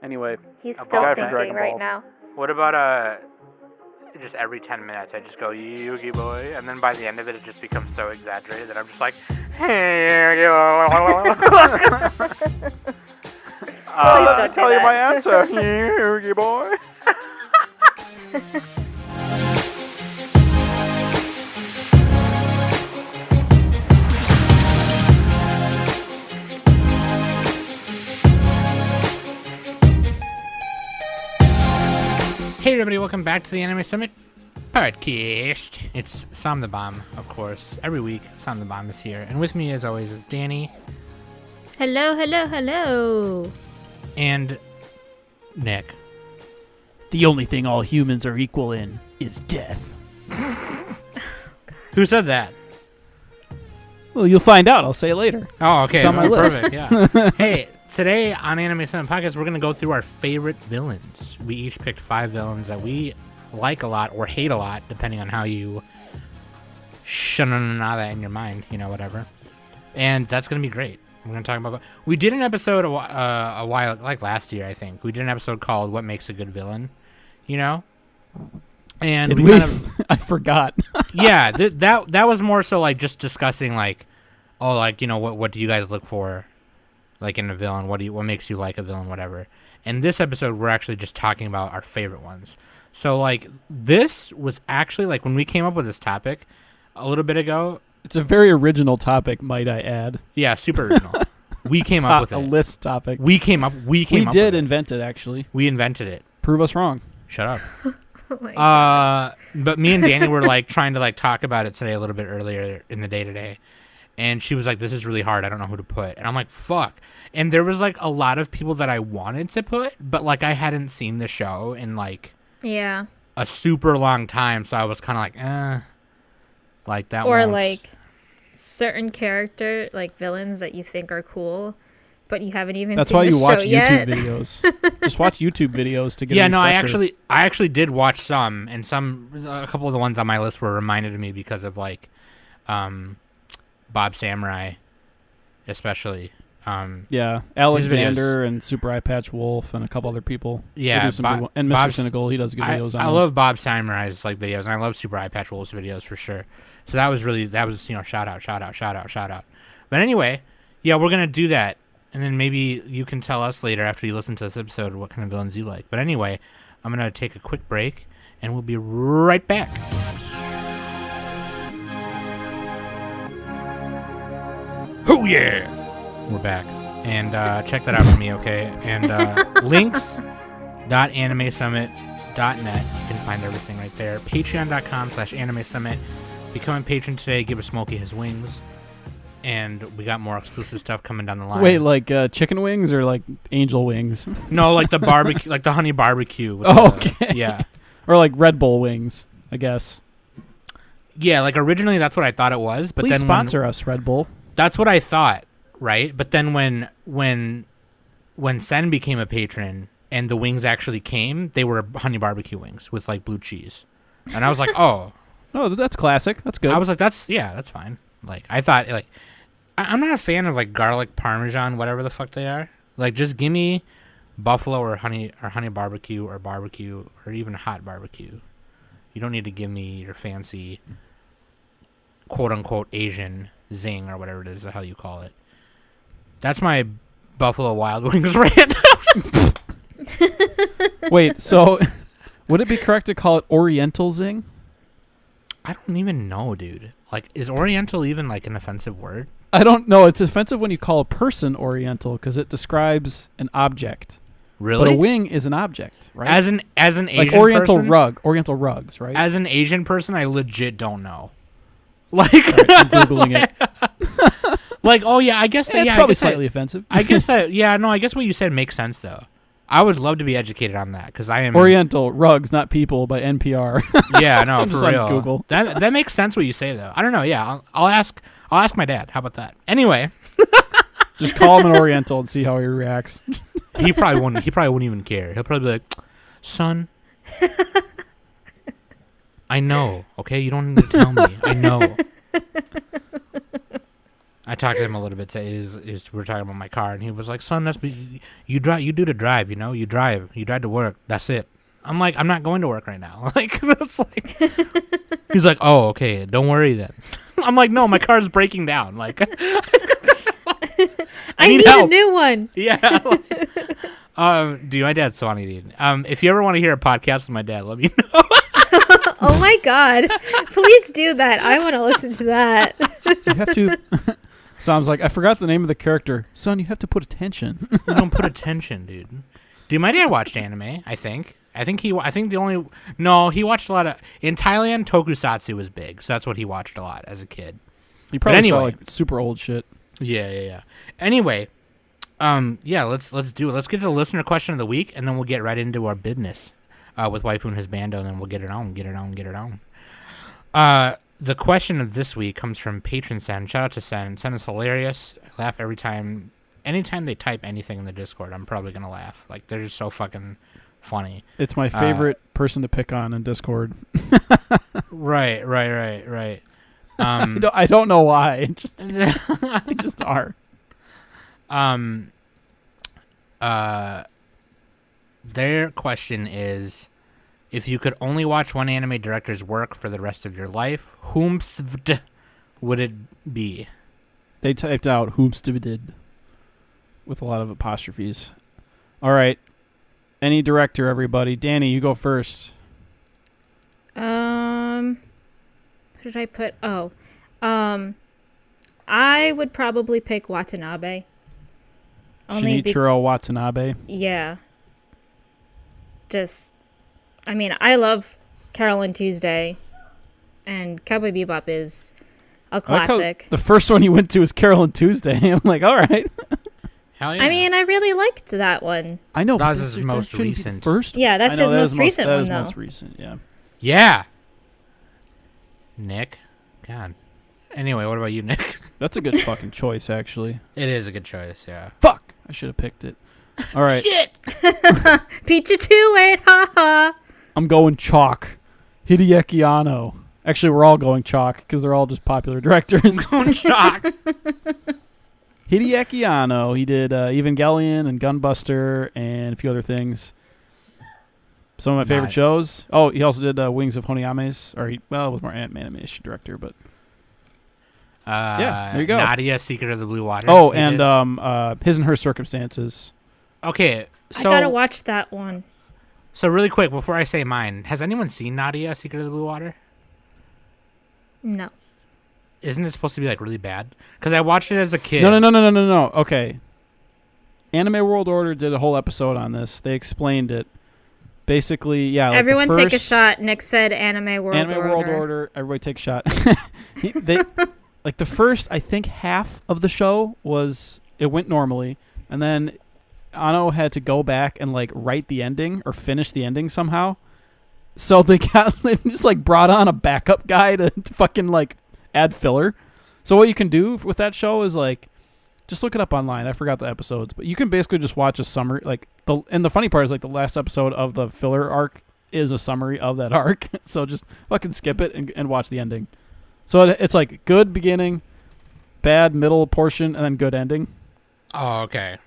Anyway, He's a still guy from thinking Dragon right Ball. now. What about just every 10 minutes I just go Yugi boy, and then by the end of it it just becomes so exaggerated that I'm just like, hey, I tell you my answer, Yugi boy. Hey everybody, welcome back to the Anime Summit podcast. It's Sam the Bomb, of course. Every week, Sam the Bomb is here. And with me, as always, is Danny. Hello. And Nick. The only thing all humans are equal in is death. Who said that? Well, you'll find out. I'll say it later. Oh, okay. It's on my list. Perfect, yeah. Hey, today on Anime Summit podcast, we're going to go through our favorite villains. We each picked 5 villains that we like a lot or hate a lot, depending on how you that in your mind, whatever. And that's going to be great. We're going to talk about... We did an episode a while, like last year, I think. We did an episode called What Makes a Good Villain, And Did we we? kind of... I forgot. Yeah, that was more so like just discussing like, what do you guys look for, like in a villain? What makes you like a villain, whatever. And this episode, we're actually just talking about our favorite ones. So like this was actually like when we came up with this topic a little bit ago. It's a very original topic, might I add. Yeah, super original. We came up with it. A list topic. We did invent it, actually. We invented it. Prove us wrong. Shut up. Oh my gosh. But me and Danny were like trying to like talk about it today a little bit earlier in the day today. And she was like, this is really hard. I don't know who to put. And I'm like, fuck. And there was like a lot of people that I wanted to put, but like I hadn't seen the show in like a super long time. So I was kind of like, like that one. Or like certain character, like villains that you think are cool, but you haven't even That's seen why the you watch show YouTube yet. videos. Just watch YouTube videos to get Yeah, a no, I refresher. actually did watch some, and a couple of the ones on my list were reminded of me because of like Bob Samurai, especially. Yeah, Alexander and Super Eye Patch Wolf and a couple other people. Yeah, They do some good one. And Mr. Cynical, he does good videos on I those. love Bob Samurai's like videos, and I love Super Eye Patch Wolf's videos for sure. So that was shout out. But anyway, yeah, we're gonna do that, and then maybe you can tell us later after you listen to this episode what kind of villains you like. But anyway, I'm gonna take a quick break, and we'll be right back. Oh yeah, we're back, and check that out for me, okay? And links.animesummit.net. You can find everything right there. Patreon.com/animesummit. Become a patron today. Give a Smokey his wings. And we got more exclusive stuff coming down the line. Wait, like chicken wings or like angel wings? No, like the barbecue, like the honey barbecue. With Okay. Yeah. Or like Red Bull wings, I guess. Yeah, like originally that's what I thought it was, but Please then sponsor us, Red Bull. that's what I thought, right? But then when Sen became a patron and the wings actually came, they were honey barbecue wings with like blue cheese, and I was like, oh. Oh, that's classic. That's good. I was like, that's fine. Like, I thought, like, I'm not a fan of, like, garlic parmesan, whatever the fuck they are. Like, just give me buffalo or honey barbecue or even hot barbecue. You don't need to give me your fancy, quote-unquote, Asian zing or whatever it is, the hell you call it. That's my Buffalo Wild Wings rant. Wait, so would it be correct to call it Oriental Zing? I don't even know, dude. Like, is Oriental even, like, an offensive word? I don't know. It's offensive when you call a person Oriental because it describes an object. Really? But a wing is an object, right? As an Asian like Oriental person, Oriental rugs, right? As an Asian person, I legit don't know. Like, right, I'm Googling it. Like, oh yeah, I guess that, It's yeah, probably slightly offensive. I guess that, yeah, no, I guess what you said makes sense though. I would love to be educated on that because I am Oriental Rugs, Not People by NPR. Yeah, no, I'm for just on real. Google. That makes sense what you say though. I don't know. Yeah, I'll ask my dad. How about that? Anyway, Just call him an Oriental and see how he reacts. he probably wouldn't. He probably wouldn't even care. He'll probably be like, "Son, I know. Okay, you don't need to tell me. I know." I talked to him a little bit today. We were talking about my car, and he was like, "Son, you drive. You do the drive. You know, you drive to work. That's it." I'm like, "I'm not going to work right now." Like, it's like, he's like, "Oh, okay. Don't worry then." I'm like, "No, my car's breaking down. Like, I need help. a new one. Yeah." Dude, my dad's funny, dude. If you ever want to hear a podcast with my dad, let me know. Oh my god. Please do that. I want to listen to that. You have to. Sounds like I forgot the name of the character. Son, you have to put attention. You don't put attention, dude. Dude, my dad watched anime. I think he watched a lot of in Thailand. Tokusatsu was big, so that's what he watched a lot as a kid. You probably saw anyway. like super old shit. Yeah. Anyway, let's do it. Let's get to the listener question of the week, and then we'll get right into our business with Waifu and Husbando, and then we'll get it on. The question of this week comes from Patron Sen. Shout out to Sen. Sen is hilarious. I laugh every time. Anytime they type anything in the Discord, I'm probably going to laugh. Like, they're just so fucking funny. It's my favorite person to pick on in Discord. Right. I don't know why. They just are. Their question is, if you could only watch one anime director's work for the rest of your life, whomst would it be? They typed out "whomstividid" with a lot of apostrophes. All right. Any director, everybody. Danny, you go first. Who did I put? I would probably pick Watanabe. Shinichiro Watanabe. Yeah. I love Carol and Tuesday, and Cowboy Bebop is a classic. The first one you went to was Carol and Tuesday. I'm like, all right. Hell yeah. I really liked that one. I know. That was his most recent. First? Yeah, that's his most recent one, though. Most recent, yeah. Yeah. Nick? God. Anyway, what about you, Nick? That's a good fucking choice, actually. It is a good choice, yeah. Fuck! I should have picked it. All right. Shit! Pizza 2, wait, haha. I'm going chalk. Hideaki Anno. Actually, we're all going chalk because they're all just popular directors. Going shock. Hideaki Anno. He did Evangelion and Gunbuster and a few other things. Some of my favorite shows. Oh, he also did Wings of Honiames. It was more animation director, but yeah, there you go. Nadia, Secret of the Blue Water. Oh, and His and Her Circumstances. Okay, so I gotta watch that one. So really quick, before I say mine, has anyone seen Nadia, Secret of the Blue Water? No. Isn't it supposed to be like really bad? Because I watched it as a kid. No. Okay. Anime World Order did a whole episode on this. They explained it. Basically, yeah. Like Everyone take a shot. Nick said Anime World Order. Everybody take a shot. Like the first, I think, half of the show it went normally, and then Anno had to go back and like write the ending or finish the ending somehow. So they just like brought on a backup guy to fucking like add filler. So what you can do with that show is like just look it up online. I forgot the episodes, but you can basically just watch a summary. And the funny part is like the last episode of the filler arc is a summary of that arc. So just fucking skip it and watch the ending. So it's like good beginning, bad middle portion, and then good ending. Oh, okay.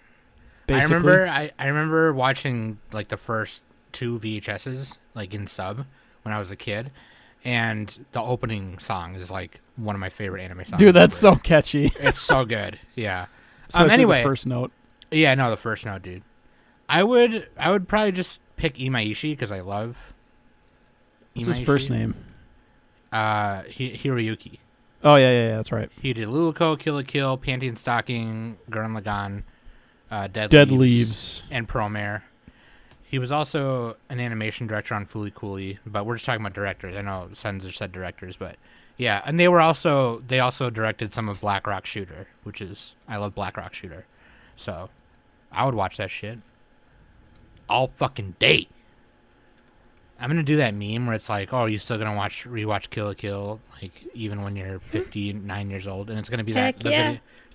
Basically. I remember watching like the first 2 VHSs like in sub when I was a kid, and the opening song is like one of my favorite anime songs. Dude, that's so catchy. It's so good. Yeah. Especially anyway, the first note. Yeah, no, the first note, dude. I would probably just pick Imaishi because I love. What's his first name? Hiroyuki. Oh yeah, that's right. He did Luluko, Kill la Kill, Panty and Stocking, Gurren Lagann, Dead Leaves, and Promare. He was also an animation director on Fooly Cooly, but we're just talking about directors. I know Senzer said directors, but yeah, and they also directed some of Black Rock Shooter, I love Black Rock Shooter, so I would watch that shit all fucking day. I'm gonna do that meme where it's like, oh, you still gonna rewatch Kill la Kill like even when you're 59 years old, and it's gonna be it's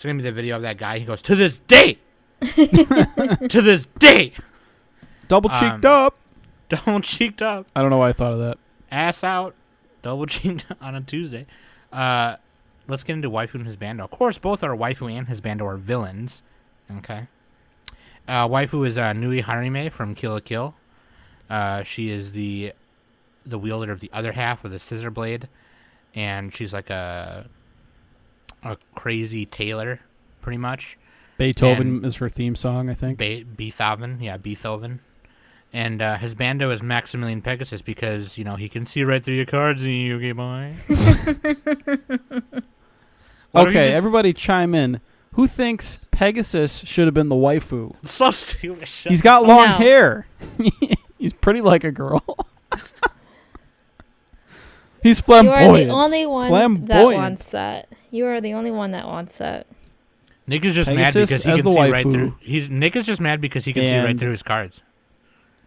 gonna be the video of that guy. He goes, to this day, to this day, double cheeked up. Double cheeked up. I don't know why I thought of that. Ass out, double cheeked on a Tuesday. let's get into Waifu and Husbando. Of course, both our Waifu and Husbando are villains. Okay. Waifu is Nui Harime from Kill la Kill. She is the wielder of the other half with a scissor blade, and she's like a crazy tailor, pretty much. Beethoven is her theme song, I think. Beethoven, yeah, Beethoven. And Husbando is Maximilian Pegasus because, he can see right through your cards, Yugi boy. Okay, everybody chime in. Who thinks Pegasus should have been the waifu? So stupid. He's got long hair. He's pretty like a girl. He's flamboyant. You are the only one that wants that. You are the only one that wants that. Nick is just mad because he can see right through. Nick is just mad because he can see right through his cards.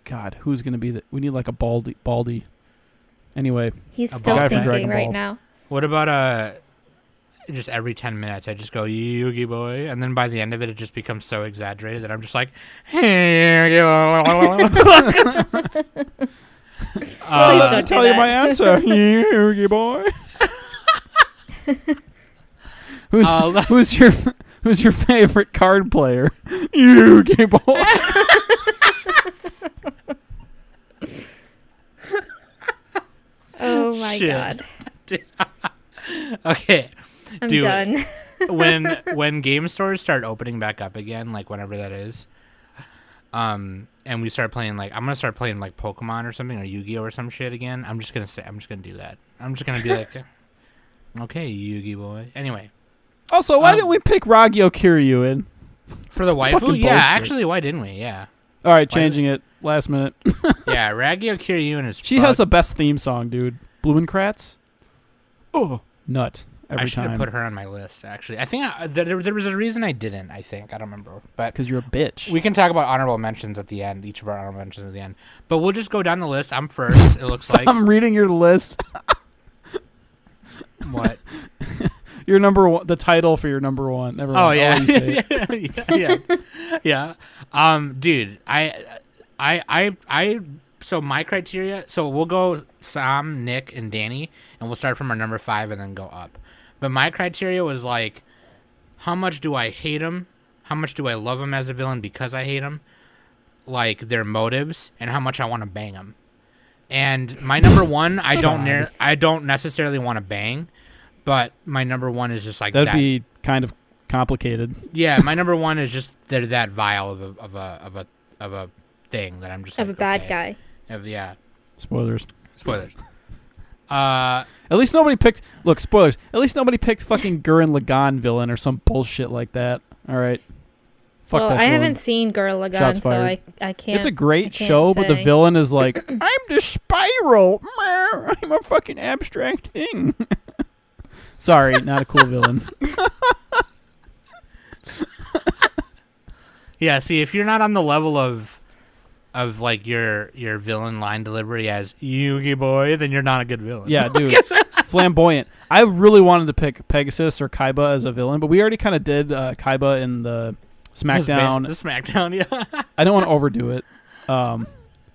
God, who's gonna be we need like a baldy. Anyway, he's still thinking right now. What about just every 10 minutes I just go Yugi boy, and then by the end of it just becomes so exaggerated that I'm just like, hey, I tell you my answer, Yugi boy. Who's your favorite card player? Yugi boy. Oh my god. Okay. I'm done. when game stores start opening back up again, like whenever that is, and we start playing I'm gonna start playing like Pokemon or something or Yu-Gi-Oh or some shit again. I'm just gonna do that. I'm just gonna be like, okay, Yu-Gi boy. Anyway. Also, why didn't we pick Ragyo Kiryuin for the waifu? Yeah, actually, why didn't we? Yeah. All right, changing it last minute. Yeah, Ragyo Kiryuin is. She has the best theme song, dude. Blumenkratz. Oh, nut. Every I should time. have put her on my list. Actually, I think there was a reason I didn't. I think I don't remember, but because you're a bitch. We can talk about honorable mentions at the end. Each of our honorable mentions at the end, but we'll just go down the list. I'm first. It looks like I'm reading your list. What? Your number one, the title for your number one. Never mind. Oh yeah, yeah. Dude, So my criteria. So we'll go Sam, Nick, and Danny, and we'll start from our number 5 and then go up. But my criteria was like, how much do I hate him? How much do I love him as a villain because I hate him? Like their motives and how much I want to bang him. And my number 1, I don't necessarily want to bang. But my number 1 is just like that'd be kind of complicated. Yeah, my number 1 is just they're that vile of a thing that I'm just of like, a bad guy. Yeah. Spoilers. At least nobody picked. Look, spoilers. At least nobody picked fucking Gurren Lagann villain or some bullshit like that. All right. Fuck well, that I villain. haven't seen Gurren Lagann, so I can't. It's a great show, but the villain is like, I'm the spiral. I'm a fucking abstract thing. Sorry, not a cool villain. Yeah, see, if you're not on the level of like your villain line delivery as Yugi boy, then you're not a good villain. Yeah, dude. Flamboyant. I really wanted to pick Pegasus or Kaiba as a villain, but we already kind of did Kaiba in the SmackDown. The SmackDown, yeah. I don't want to overdo it. But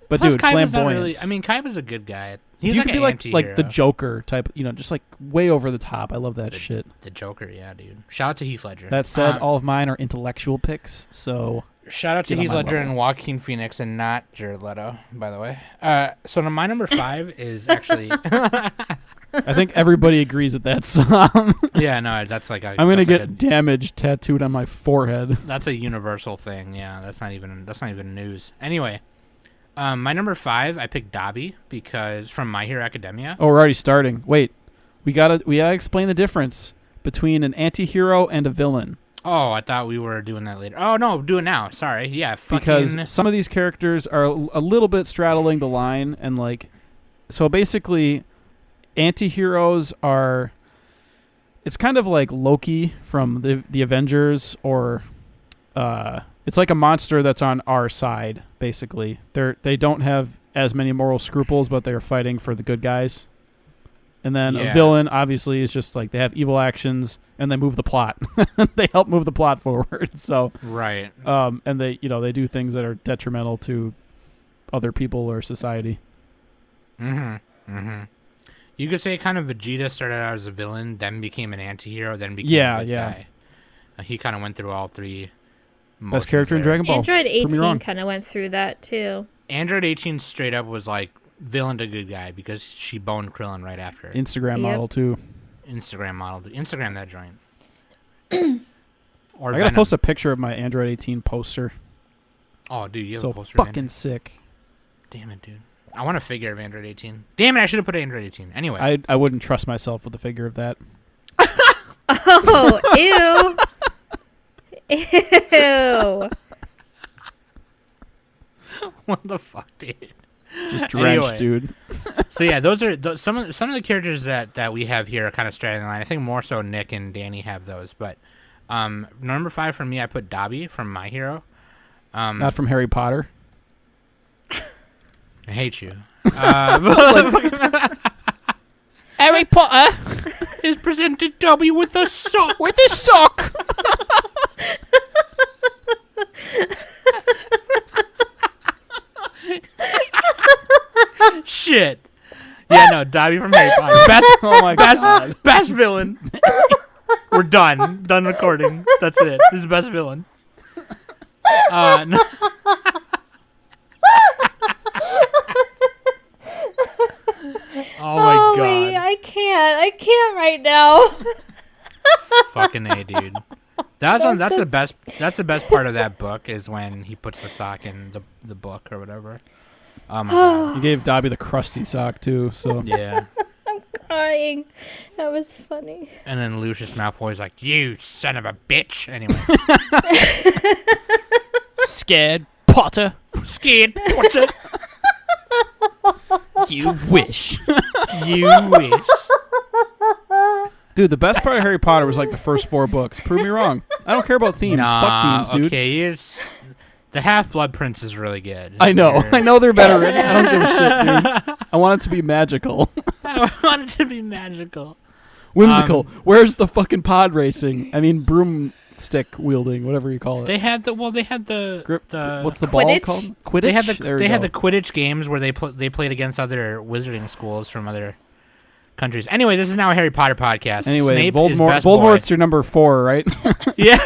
plus, dude, Kaiba's flamboyant. Kaiba's a good guy. He's you like could an be like the Joker type, just like way over the top. I love that shit. The Joker, yeah, dude. Shout out to Heath Ledger. That said, all of mine are intellectual picks, so shout out to Heath Ledger and Joaquin Phoenix and not Jared Leto, by the way. So my number 5 is actually I think everybody agrees with that song. Yeah, no, that's like I'm gonna get damage tattooed on my forehead. That's a universal thing. Yeah, that's not even news. Anyway, my number 5, I picked Dobby because from My Hero Academia. Oh, we're already starting. Wait, we gotta explain the difference between an anti-hero and a villain. Oh, I thought we were doing that later. Oh no, do it now. Sorry. Yeah, because some of these characters are a little bit straddling the line, and like, so basically, anti-heroes are. It's kind of like Loki from the Avengers, or it's like a monster that's on our side. Basically, they don't have as many moral scruples, but they're fighting for the good guys. And then a villain, obviously, is just like they have evil actions and they move the plot. They help move the plot forward. So right. And they they do things that are detrimental to other people or society. You could say kind of Vegeta started out as a villain, then became an anti-hero, then became a good guy. He kind of went through all three. Best character in Dragon Ball. Android 18 kind of went through that too. Android 18 straight up was like villain to good guy because she boned Krillin right after. Instagram model too. Instagram that joint. Or I gotta post a picture of my Android 18 poster. Oh, dude, you have so a poster. Fucking sick. Damn it, dude. I want a figure of Android 18. Damn it, I should have put Android 18. Anyway. I wouldn't trust myself with a figure of that. Oh, ew. Ew. What the fuck, dude? Just drenched, anyway. Dude. So yeah, those are some of the characters that we have here are kind of straddling the line. I think more so Nick and Danny have those, but number 5 for me, I put Dobby from My Hero. Not from Harry Potter. I hate you. Harry Potter is presented Dobby with a sock. With a sock. Shit. Yeah, no, Dobby from Harry Potter. Best villain. We're done. Done recording. That's it. This is best villain. No. Oh my god. Wait, I can't right now. Fucking A, dude. That's the best. That's the best part of that book is when he puts the sock in the book or whatever. Oh my god. You gave Dobby the crusty sock too, so Yeah. I'm crying. That was funny. And then Lucius Malfoy's like, "You son of a bitch." Anyway. Scared Potter. Scared Potter. You wish. You wish. Dude, the best part of Harry Potter was like the first 4 books. Prove me wrong. I don't care about themes. Fuck themes, dude. Okay, the Half-Blood Prince is really good. I know. I know they're better written. I don't give a shit, dude. I want it to be magical. I want it to be magical. Whimsical. Where's the fucking pod racing? I mean, broomstick wielding, whatever you call it. They had the what's the Quidditch? ball called? Quidditch. They had the Quidditch games where they played against other wizarding schools from other countries. Anyway, this is now a Harry Potter podcast. Anyway, Snape is Voldemort, best Voldemort's boy. your number 4, right? Yeah.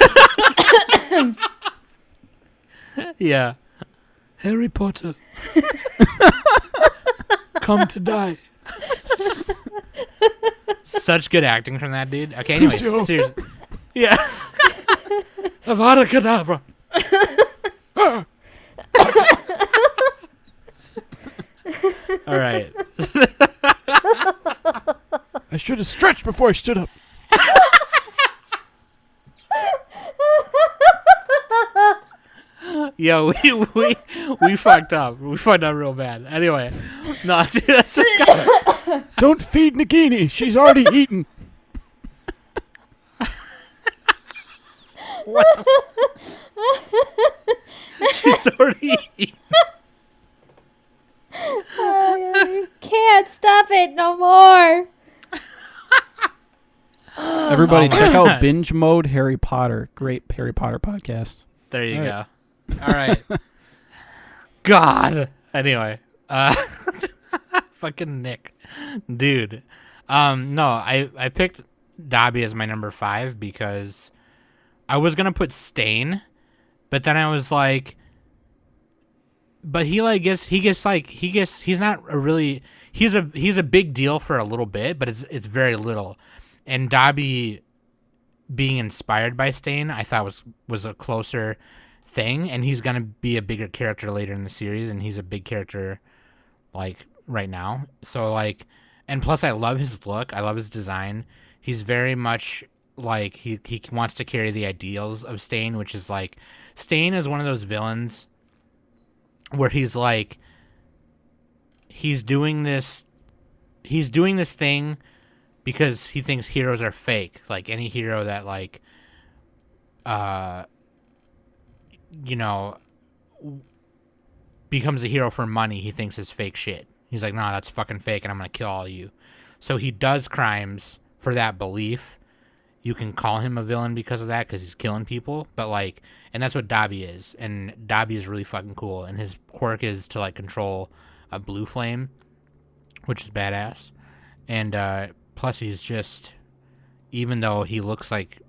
Yeah. Harry Potter. Come to die. Such good acting from that dude. Okay, anyways, seriously. Yeah. Avada Kedavra. All right. I should have stretched before I stood up. Yo, we fucked up. We fucked up real bad. Anyway, no, dude, that's Don't feed Nagini. She's already eaten. She's already eaten. I can't stop it no more. Everybody, check out Binge Mode Harry Potter. Great Harry Potter podcast. There you go. All right. God. Anyway, fucking Nick, dude. No, I picked Dobby as my number 5 because I was gonna put Stain, but then I was like, but he's not a really he's a big deal for a little bit, but it's very little, and Dobby being inspired by Stain, I thought was a closer thing, and he's gonna be a bigger character later in the series, and he's a big character like right now. So like, and plus I love his look, I love his design. He's very much like he wants to carry the ideals of Stain, which is like Stain is one of those villains where he's like he's doing this thing because he thinks heroes are fake. Like any hero that like becomes a hero for money, he thinks is fake shit. He's like, nah, that's fucking fake, and I'm gonna kill all of you. So he does crimes for that belief. You can call him a villain because of that, because he's killing people. But like, and that's what Dobby is. And Dobby is really fucking cool. And his quirk is to like control a blue flame, which is badass. And plus, he's just, even though he looks like,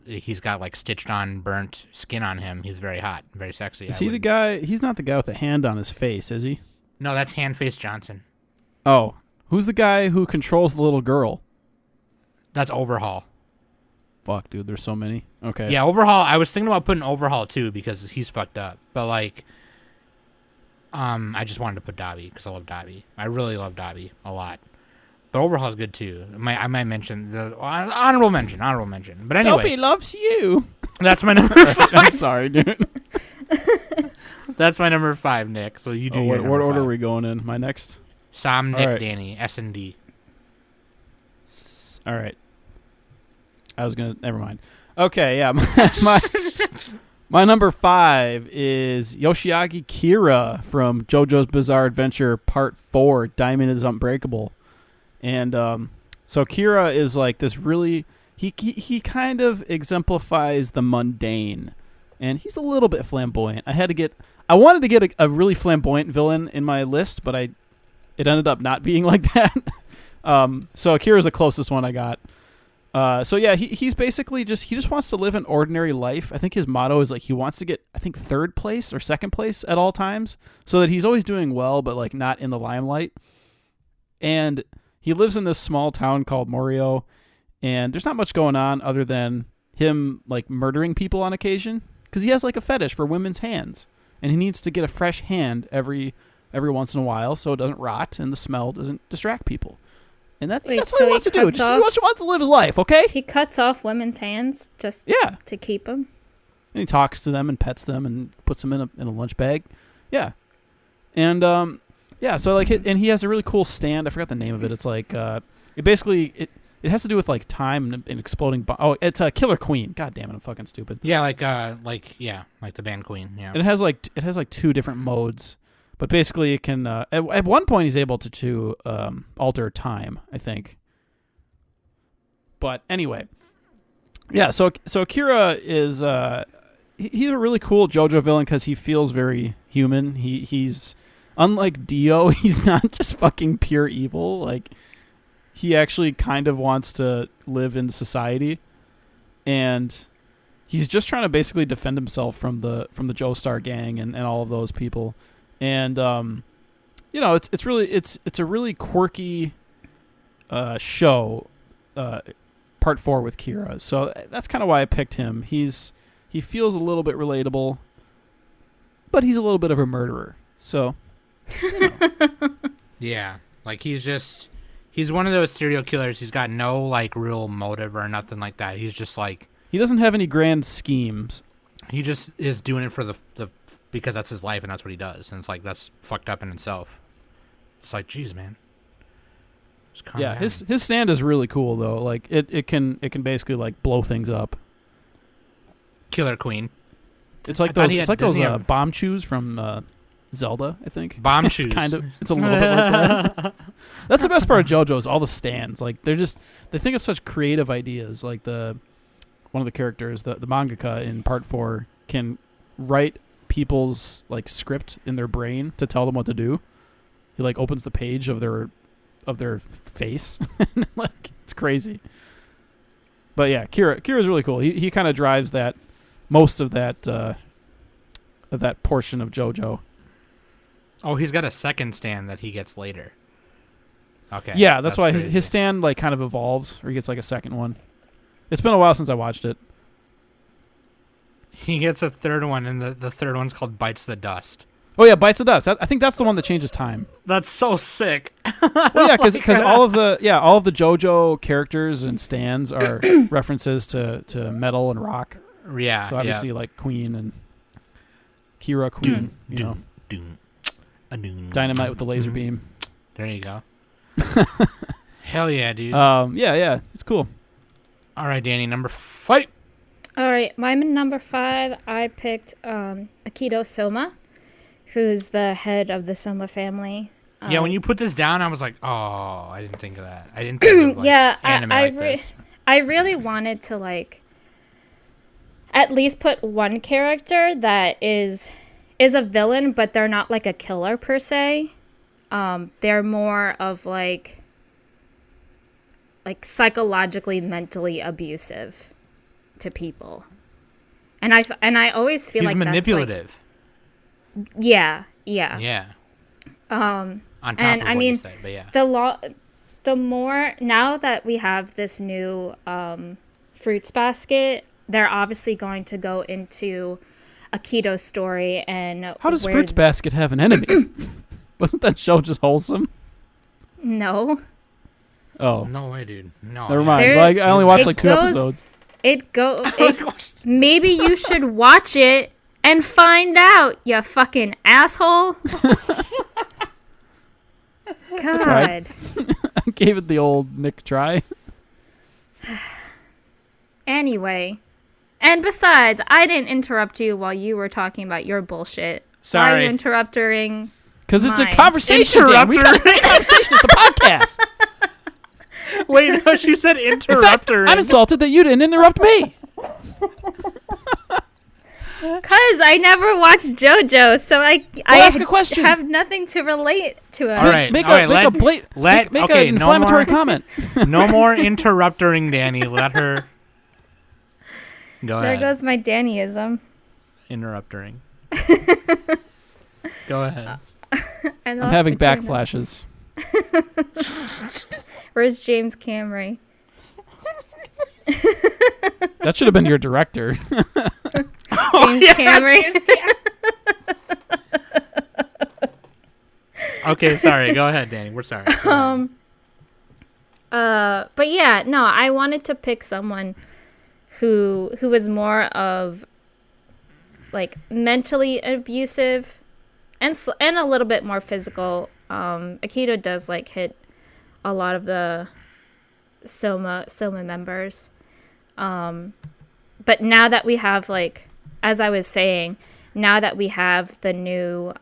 he's got like stitched on, burnt skin on him, he's very hot, very sexy. Is he the guy? He's not the guy with the hand on his face, is he? No, that's Handface Johnson. Oh, who's the guy who controls the little girl? That's Overhaul. Fuck, dude, there's so many. Okay. Yeah, Overhaul. I was thinking about putting Overhaul too because he's fucked up. But like, I just wanted to put Dobby because I love Dobby. I really love Dobby a lot. But Overhaul's good too. I might mention the honorable mention. But anyway, Dobby loves you. That's my number 5. I'm sorry, dude. That's my number 5, Nick. So you do. What your order five. are we going in? My next. Sam, Nick, right. Danny, S&D. All right. I was gonna. Never mind. Okay, yeah. My number 5 is Yoshiaki Kira from JoJo's Bizarre Adventure Part 4. Diamond is Unbreakable, and so Kira is like this really. He kind of exemplifies the mundane, and he's a little bit flamboyant. I wanted to get a really flamboyant villain in my list, but it ended up not being like that. So Akira's the closest one I got. So yeah, he's basically he just wants to live an ordinary life. I think his motto is like he wants to get, I think, 3rd place or 2nd place at all times, so that he's always doing well, but like not in the limelight. And he lives in this small town called Morio, and there's not much going on other than him like murdering people on occasion because he has like a fetish for women's hands, and he needs to get a fresh hand every once in a while so it doesn't rot and the smell doesn't distract people. And that's what he wants to do. He wants to live his life, okay? He cuts off women's hands just to keep them. And he talks to them and pets them and puts them in a lunch bag. Yeah. And so like and he has a really cool stand. I forgot the name of it. It's like it has to do with like time and exploding it's a Killer Queen. God damn it, I'm fucking stupid. Yeah, like the band Queen. Yeah. And it has like 2 different modes. But basically, it can. At one point, he's able to alter time, I think. But anyway, yeah. So Akira is he's a really cool JoJo villain because he feels very human. He's unlike Dio. He's not just fucking pure evil. Like he actually kind of wants to live in society, and he's just trying to basically defend himself from the Joestar gang and all of those people. And it's a really quirky show, Part 4 with Kira. So that's kind of why I picked him. He feels a little bit relatable, but he's a little bit of a murderer. So yeah, like he's one of those serial killers. He's got no like real motive or nothing like that. He's just like, he doesn't have any grand schemes. He just is doing it for the because that's his life and that's what he does, and it's like that's fucked up in itself. It's like, geez, man. Just calm down. His stand is really cool though. Like it can basically like blow things up. Killer Queen. It's like those bomb chews from Zelda, I think. Bomb chews. It's a little bit like that. That's the best part of JoJo is all the stands. Like they think of such creative ideas. Like one of the characters, the mangaka in Part 4 can write people's like script in their brain to tell them what to do. He like opens the page of their face. Like it's crazy. But yeah, Kira's really cool. He kind of drives most of that portion of JoJo. Oh, he's got a second stand that he gets later. Okay. Yeah, that's why his stand like kind of evolves, or he gets like a second one. It's been a while since I watched it. He gets a third one, and the third one's called Bites the Dust. Oh yeah, Bites the Dust. I think that's the one that changes time. That's so sick. Well, yeah, because all of the JoJo characters and stands are references to metal and rock. Yeah. So obviously like Queen and Kira Queen, Dynamite with the laser beam. There you go. Hell yeah, dude. Yeah, it's cool. All right, Danny, number 5. All right, my number 5, I picked Akito Soma, who's the head of the Soma family. Yeah, when you put this down, I was like, oh, I didn't think of that. I didn't think of anime like this. I really wanted to like at least put one character that is a villain, but they're not like a killer per se. they're more of like psychologically, mentally abusive to people. And I always feel he's like manipulative. That's like, yeah. On top and of I what mean, you say, but yeah. the more now that we have this new fruits basket, they're obviously going to go into a keto story. And how does Fruits Basket have an enemy? Wasn't that show just wholesome? No. Oh no way, dude. No. Never mind. Like, I only watched like 2 episodes. Maybe you should watch it and find out, you fucking asshole. God. I gave it the old Nick try. Anyway. And besides, I didn't interrupt you while you were talking about your bullshit. Sorry. Why are you interrupting? Because it's a conversation, Dan. We got a conversation. It's a podcast. Wait, no, she said interrupter. I'm insulted that you didn't interrupt me. Because I never watched JoJo, so I ask a question. Have nothing to relate to it. All right, make an inflammatory comment. No more interrupting Danny. Let her go ahead. There goes my Dannyism. Interrupting. Go ahead. I'm having back flashes. Where's James Camry? That should have been your director. James Camry. Okay, sorry. Go ahead, Danny. We're sorry. But yeah, no, I wanted to pick someone who was more of like mentally abusive and a little bit more physical. Akito does like hit a lot of the Soma members. But now that we have, like, as I was saying, now that we have the new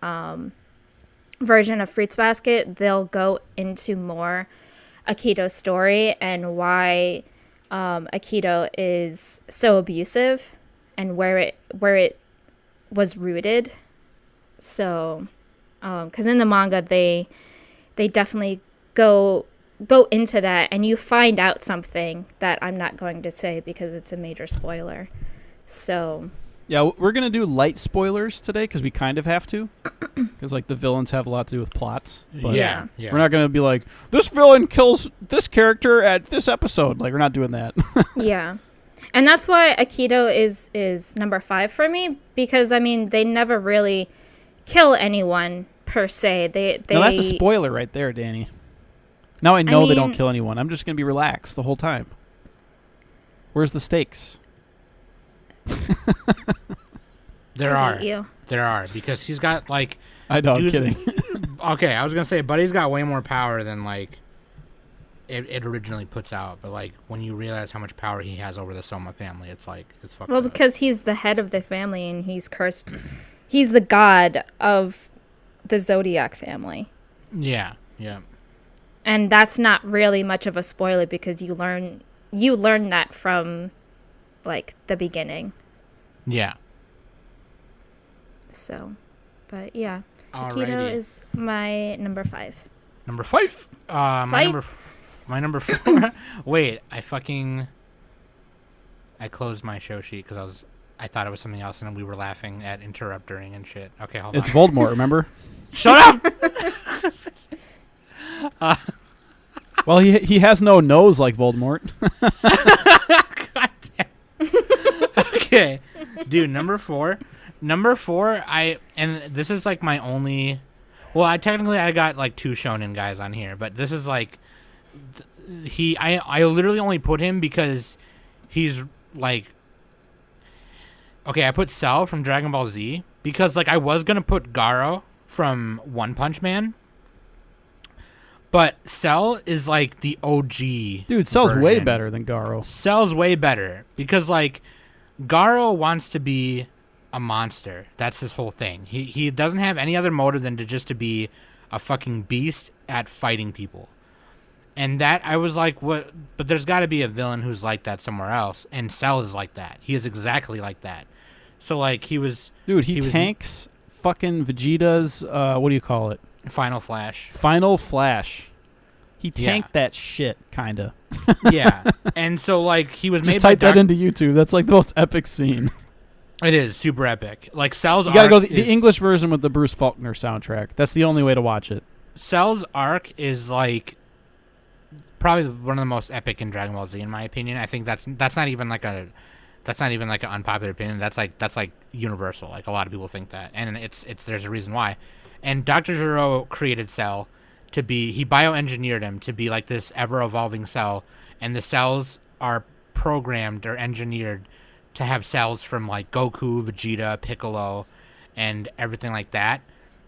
version of Fruits Basket, they'll go into more Akito's story and why Akito is so abusive and where it was rooted. So, because in the manga they definitely go into that, and you find out something that I'm not going to say because it's a major spoiler. So yeah, we're gonna do light spoilers today because we kind of have to, because like the villains have a lot to do with plots. But yeah. We're not gonna be like, this villain kills this character at this episode. Like, we're not doing that. Yeah, and that's why Akito is number 5 for me, because I mean they never really kill anyone per se. They No, that's a spoiler right there, Danny. Now I know they don't kill anyone. I'm just going to be relaxed the whole time. Where's the stakes? There are, because he's got, like... I know, I'm kidding. Okay, I was going to say, Buddy's got way more power than, like, it originally puts out. But, like, when you realize how much power he has over the Soma family, it's, like, it's fucked up. Well, because he's the head of the family and he's cursed. He's the god of the Zodiac family. Yeah. And that's not really much of a spoiler because you learn that from like the beginning. Yeah. So, but yeah, Alrighty. Akito is my number 5. Number 5. My number 4. Wait, I closed my show sheet because I thought it was something else, and we were laughing at interrupting and shit. Okay, hold on. It's Voldemort, remember? Shut up! Well, he has no nose like Voldemort. God damn. Okay, dude. Number 4, and this is like my only. Well, I got like 2 shonen guys on here, but this is like I literally only put him because he's like. Okay, I put Cell from Dragon Ball Z because like I was gonna put Garo from One Punch Man, but Cell is like the OG. Dude, Cell's version. way better than Garo. Cell's way better because like Garo wants to be a monster. That's his whole thing. He doesn't have any other motive than to be a fucking beast at fighting people. And that I was like, what? But there's got to be a villain who's like that somewhere else, and Cell is like that. He is exactly like that. So like he was. Dude, he tanks fucking Vegeta's. What do you call it? Final Flash. Final Flash. He tanked that shit, kinda. Yeah, and so like he was Just made type by that into YouTube. That's like the most epic scene. It is super epic. Like Cell's You gotta arc go the English version with the Bruce Faulkner soundtrack. That's the only way to watch it. Cell's arc is like probably one of the most epic in Dragon Ball Z, in my opinion. I think that's not even like an unpopular opinion. That's like universal. Like a lot of people think that, and it's there's a reason why. And Dr. Gero created Cell he bioengineered him to be like this ever evolving cell, and the cells are programmed or engineered to have cells from like Goku, Vegeta, Piccolo, and everything like that.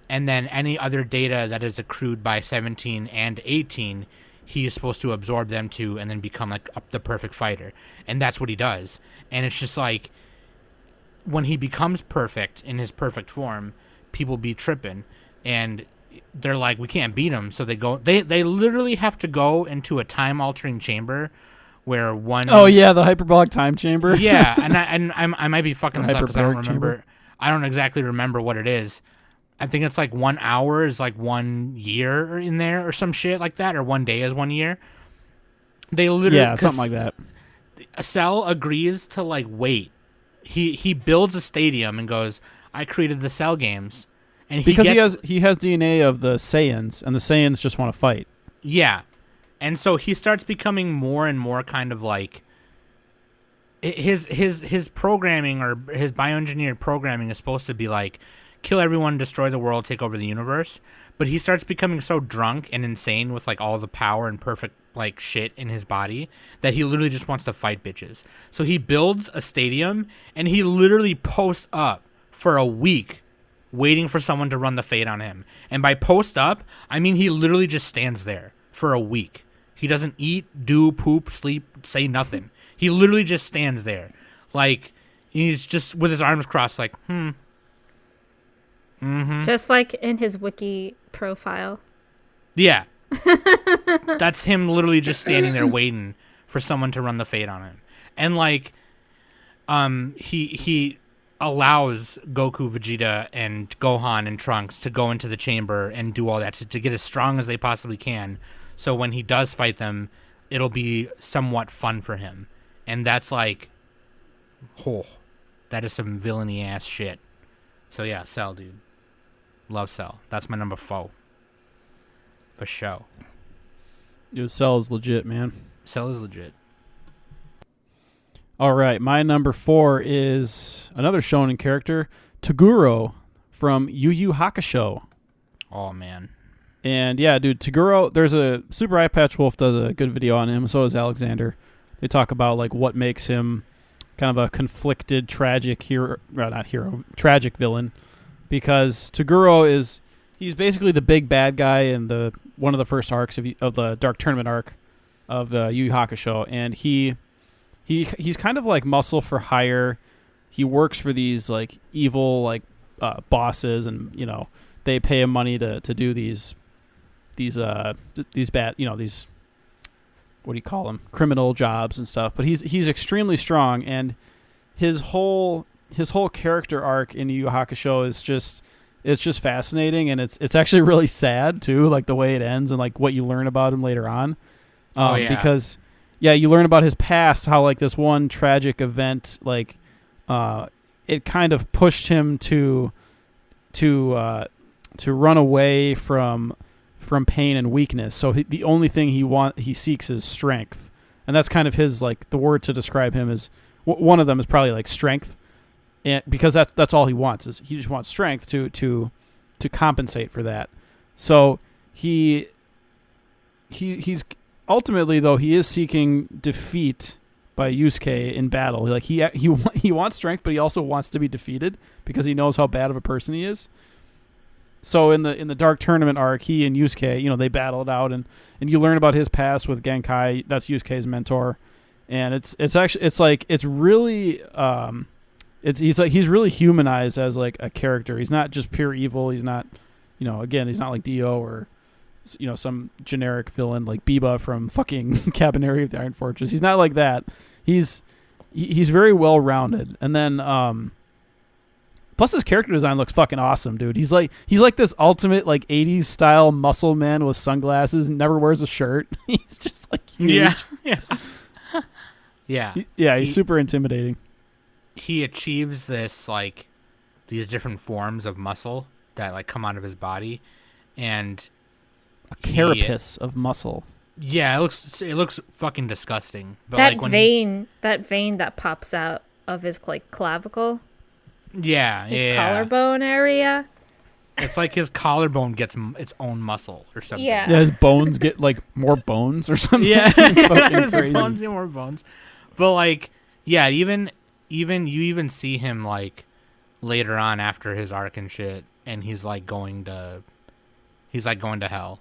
And then any other data that is accrued by 17 and 18, he is supposed to absorb them to and then become like the perfect fighter. And that's what he does. And it's just like when he becomes perfect in his perfect form, people be tripping and they're like, we can't beat him. So they literally have to go into a time altering chamber where one. Oh yeah, the hyperbolic time chamber. Yeah, and I might be fucking this up because I don't hyperbaric remember. chamber. I don't exactly remember what it is. I think it's like 1 hour is like 1 year in there or some shit like that, or 1 day is 1 year. They literally something like that. Cell agrees to like wait. He builds a stadium and goes, I created the Cell games, and he has DNA of the Saiyans, and the Saiyans just want to fight. Yeah, and so he starts becoming more and more kind of like his programming or his bioengineered programming is supposed to be like kill everyone, destroy the world, take over the universe. But he starts becoming so drunk and insane with like all the power and perfect like shit in his body that he literally just wants to fight bitches. So he builds a stadium and he literally posts up for a week waiting for someone to run the fade on him. And by post up, I mean he literally just stands there for a week. He doesn't eat, do, poop, sleep, say nothing. He literally just stands there. Like he's just with his arms crossed like, Mm-hmm. Just like in his wiki profile. Yeah. That's him literally just standing there waiting for someone to run the fade on him. And like he allows Goku, Vegeta, and Gohan and Trunks to go into the chamber and do all that to get as strong as they possibly can. So when he does fight them, it'll be somewhat fun for him. And that's like that is some villainy ass shit. So yeah, Cell, dude. Love Cell. That's my number 4. For sure. Dude, Cell is legit, man. Cell is legit. All right, my number 4 is another shonen character, Toguro from Yu Yu Hakusho. Oh, man. And yeah, dude, Toguro, there's a Super Eye Patch Wolf does a good video on him, so does Alexander. They talk about like what makes him kind of a conflicted, tragic tragic villain. Because Toguro he's basically the big bad guy in one of the first arcs of the Dark Tournament arc of Yu Yu Hakusho, and he's kind of like muscle for hire. He works for these like evil like bosses, and they pay him money to do these bad these what do you call them, criminal jobs and stuff. But he's extremely strong, and his whole character arc in Yu Yu Hakusho is just fascinating, and it's actually really sad too, like the way it ends and like what you learn about him later on. Because you learn about his past, how like this one tragic event like it kind of pushed him to run away from pain and weakness. So the only thing he seeks is strength, and that's kind of his like the word to describe him is one of them is probably like strength. And because that's all he wants is he just wants strength to compensate for that. So he's ultimately, though, he is seeking defeat by Yusuke in battle. Like he wants strength, but he also wants to be defeated because he knows how bad of a person he is. So in the Dark Tournament arc, he and Yusuke, they battle it out, and you learn about his past with Genkai. That's Yusuke's mentor, and it's he's really humanized as like a character. He's not just pure evil. He's not, he's not like Dio or, some generic villain like Biba from fucking Cabaneri of the Iron Fortress. He's not like that. He's very well rounded. And then Plus, his character design looks fucking awesome, dude. He's like this ultimate like 80s style muscle man with sunglasses and never wears a shirt. He's just like huge. Yeah. He's super intimidating. He achieves this like these different forms of muscle that like come out of his body, and A carapace of muscle. Yeah, it looks fucking disgusting. But that like when vein that pops out of his like clavicle. His collarbone area. It's like his collarbone gets its own muscle or something. Yeah. Yeah, his bones get like more bones or something. Yeah, It's fucking his crazy. bones get more bones. But like, yeah, even you see him like later on after his arc and shit, and he's like going to hell.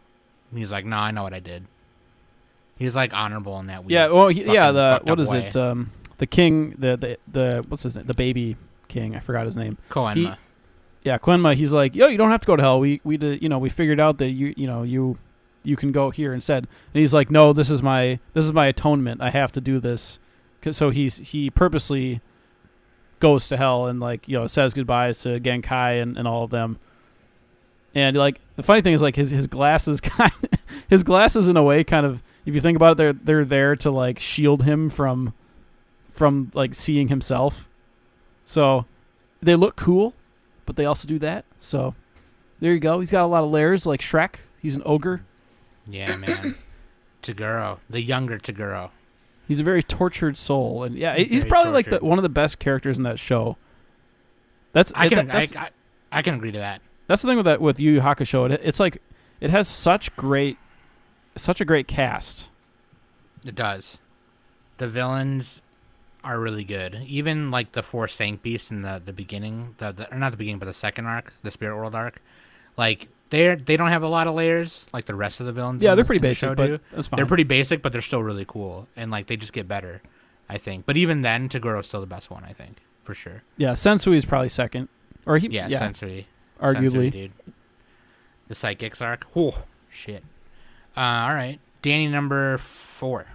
And he's like, no, I know what I did. He's like honorable in that weird. Yeah, well, fucked up way. The king, the what's his name? The baby king. I forgot his name. Koenma. Koenma. He's like, yo, you don't have to go to hell. We figured out that you can go here instead. And he's like, no, this is my atonement. I have to do this. So he purposely goes to hell and like says goodbyes to Genkai and all of them. And like the funny thing is like his glasses his glasses in a way kind of, if you think about it, they're there to like shield him from like seeing himself. So they look cool, but they also do that. So there you go. He's got a lot of layers like Shrek. He's an ogre. Yeah, man. Toguro, the younger Toguro. He's a very tortured soul, and yeah, He's he's very probably tortured. like one of the best characters in that show. I can agree to that. That's the thing with Yu Yu Hakusho. It's like it has such a great cast. It does. The villains are really good. Even like the four Sank Beasts in the beginning, or not the beginning, but the second arc, the Spirit World arc, like they don't have a lot of layers like the rest of the villains. Yeah, they're in pretty the basic, show but do. that's fine. They're pretty basic, but they're still really cool, and like they just get better, I think. But even then, Toguro's still the best one, I think, for sure. Yeah, Sensui is probably second, or Sensui, arguably. Sensui, dude. The Psychics arc. Oh shit. All right, Danny, number 4.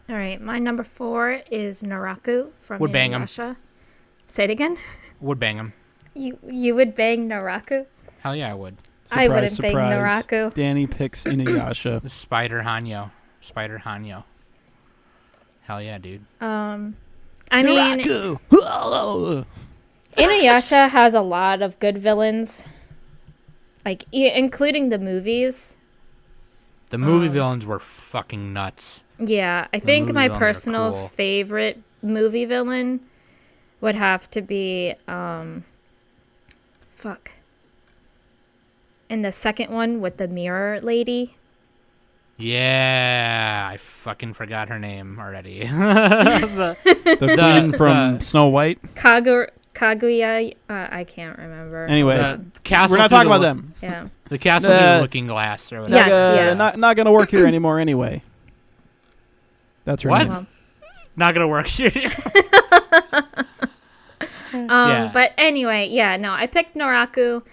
All right, my number 4 is Naraku from Would bang him. Inuyasha. Say it again. Would bang him. You would bang Naraku? Hell yeah, I would. I wouldn't bang surprise. Naraku. Danny picks Inuyasha. The Spider Hanyo. Hell yeah, dude. I mean, Naraku! Inuyasha has a lot of good villains, like including the movies. The movie villains were fucking nuts. Yeah, I think movie my villains are personal cool. favorite movie villain would have to be in the second one with the mirror lady. Yeah, I fucking forgot her name already. The queen from Snow White. Kaguya, I can't remember. Anyway, The castle we're not through talking the about them. Yeah. The castle through Uh, the looking glass or whatever. Yes, yeah. Not gonna work here anymore anyway. That's her What? name. Well, Not gonna work. But anyway, yeah, no, I picked Noraku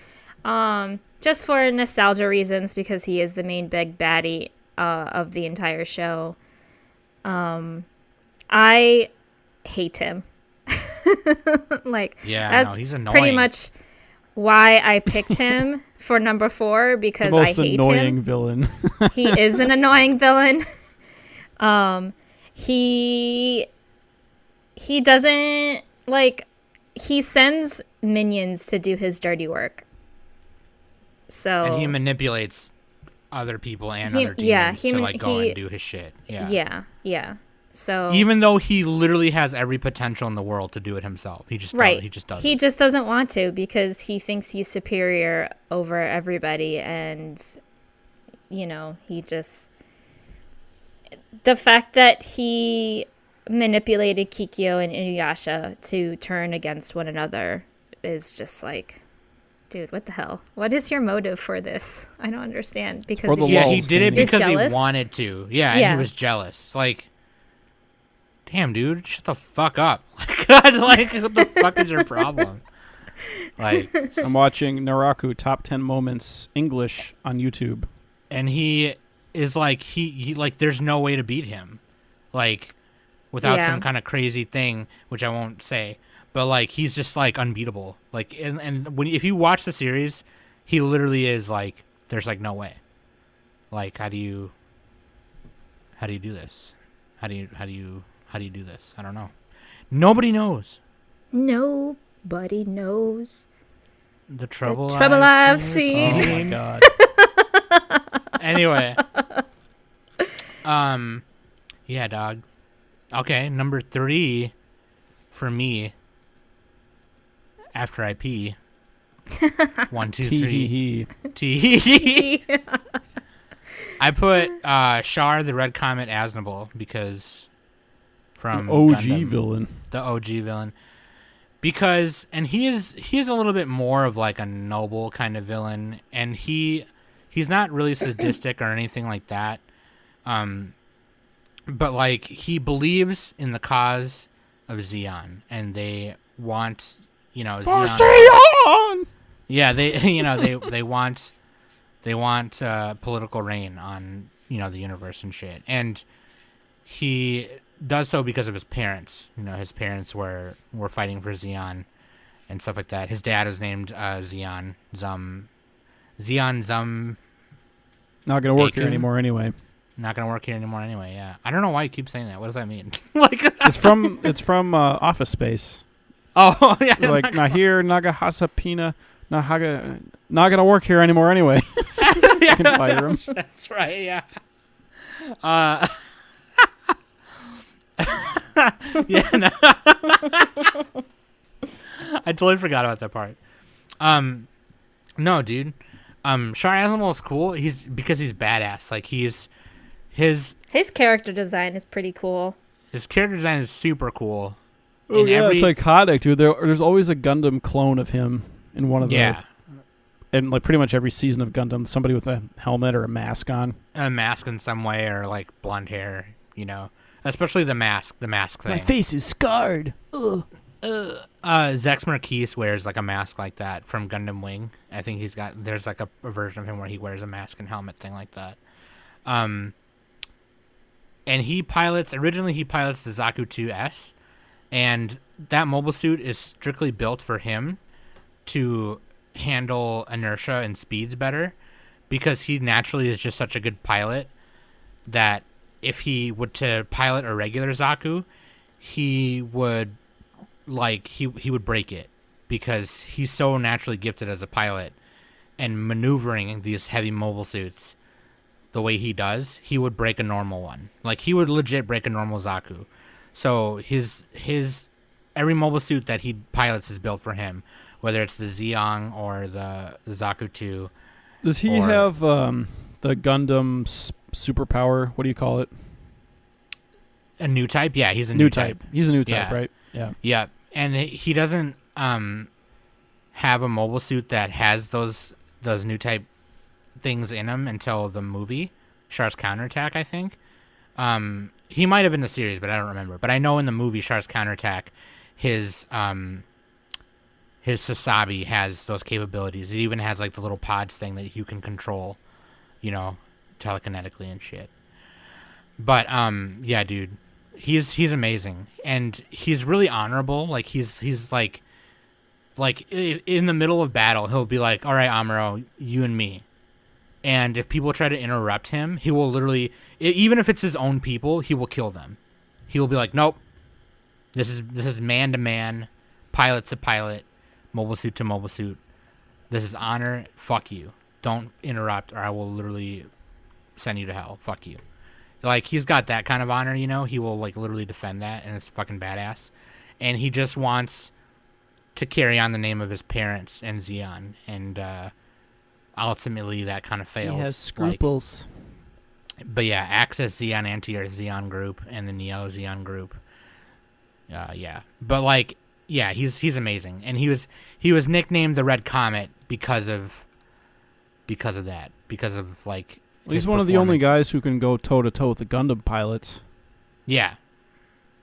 just for nostalgia reasons because he is the main big baddie of the entire show. I hate him. Like, Yeah, that's he's annoying. pretty much why I picked him for number 4 The because I most hate annoying him. villain. He is an annoying villain. He doesn't like, he sends minions to do his dirty work. So And he manipulates other people and He- other yeah, demons he to man- like go he- and do his shit. Yeah. yeah. So Even though he literally has every potential in the world to do it himself, he just right, he just doesn't. He just doesn't want to because he thinks he's superior over everybody, and he just, the fact that he manipulated Kikyo and Inuyasha to turn against one another is just like, dude, what the hell? What is your motive for this? I don't understand. Because for the Yeah, lulz, he did it Danny. because he jealous? wanted to. Yeah, and Yeah. he was jealous. Like, damn, dude, shut the fuck up. God, like, what the fuck is your problem? Like, I'm watching Naraku Top 10 Moments English on YouTube. and he is like, he like, there's no way to beat him, like, without Yeah. some kind of crazy thing, which I won't say. but like he's just like unbeatable. Like and when if you watch the series, he literally is like there's like no way. Like how do you do this? How do you do this? I don't know. Nobody knows. Nobody knows. The trouble I've Oh seen. my god. Anyway. Yeah, dog. Okay, number 3 for me after I pee. 1, 2, 3. Tee-hee-hee. Tee. I put Char the Red Comet Aznable because from OG Gundam, villain. the OG villain. Because and he is a little bit more of like a noble kind of villain, and he's not really sadistic or anything like that. But like he believes in the cause of Zeon, and they want, Zeon. Yeah, they they want political reign on the universe and shit, and he does so because of his parents. His parents were fighting for Zeon and stuff like that. His dad is named Zeon Zum. Not gonna work here Bacon? anymore anyway. Not gonna work here anymore anyway. Yeah, I don't know why you keep saying that. What does that mean? Like, It's from Office Space. oh yeah, They're like not here, Naga Hasapina, not gonna work here anymore anyway. yeah, can fire him. That's right. Yeah. Yeah. No. I totally forgot about that part. No, dude. Char Aznable is cool. Because he's badass. Like his character design is pretty cool. his character design is super cool. Oh yeah, it's iconic, dude. There's always a Gundam clone of him in one of the. Yeah. And like pretty much every season of Gundam, somebody with a helmet or a mask on. A mask in some way, or like blonde hair. Especially the mask thing. My face is scarred. Ugh. Zex Marquise wears like a mask like that from Gundam Wing. I think there's like a version of him where he wears a mask and helmet thing like that. And originally he pilots the Zaku 2S, and that mobile suit is strictly built for him to handle inertia and speeds better, because he naturally is just such a good pilot that if he would to pilot a regular Zaku, he would he would break it, because he's so naturally gifted as a pilot, and maneuvering these heavy mobile suits the way he does, he would break a normal one. Like he would legit break a normal Zaku. So his every mobile suit that he pilots is built for him, whether it's the Zeong or the Zaku 2. Does he have the Gundam superpower? What do you call it? A new type? Yeah, he's a new type. He's a new type, Yeah. right? Yeah. Yeah, and he doesn't have a mobile suit that has those new type things in him until the movie Char's Counterattack, I think. He might have in the series, but I don't remember. But I know in the movie Char's Counterattack, his Sasabi has those capabilities. It even has like the little pods thing that you can control, telekinetically and shit. But yeah, dude, he's amazing, and he's really honorable. Like he's like in the middle of battle, he'll be like, "All right, Amuro, you and me." And if people try to interrupt him, he will literally, even if it's his own people, he will kill them. He will be like, "Nope, this is man to man, pilot to pilot, mobile suit to mobile suit. This is honor. Fuck you. Don't interrupt, or I will literally send you to hell. Fuck you." Like, he's got that kind of honor, He will, like, literally defend that, and it's fucking badass. And he just wants to carry on the name of his parents and Zeon, and ultimately that kind of fails. He has scruples. But yeah, Access Zeon Anti-Earth Zeon group and the Neo Zeon group. Yeah. But, like, yeah, he's amazing. And he was nicknamed the Red Comet because of that. Because of, like, He's one of the only guys who can go toe-to-toe with the Gundam pilots. Yeah.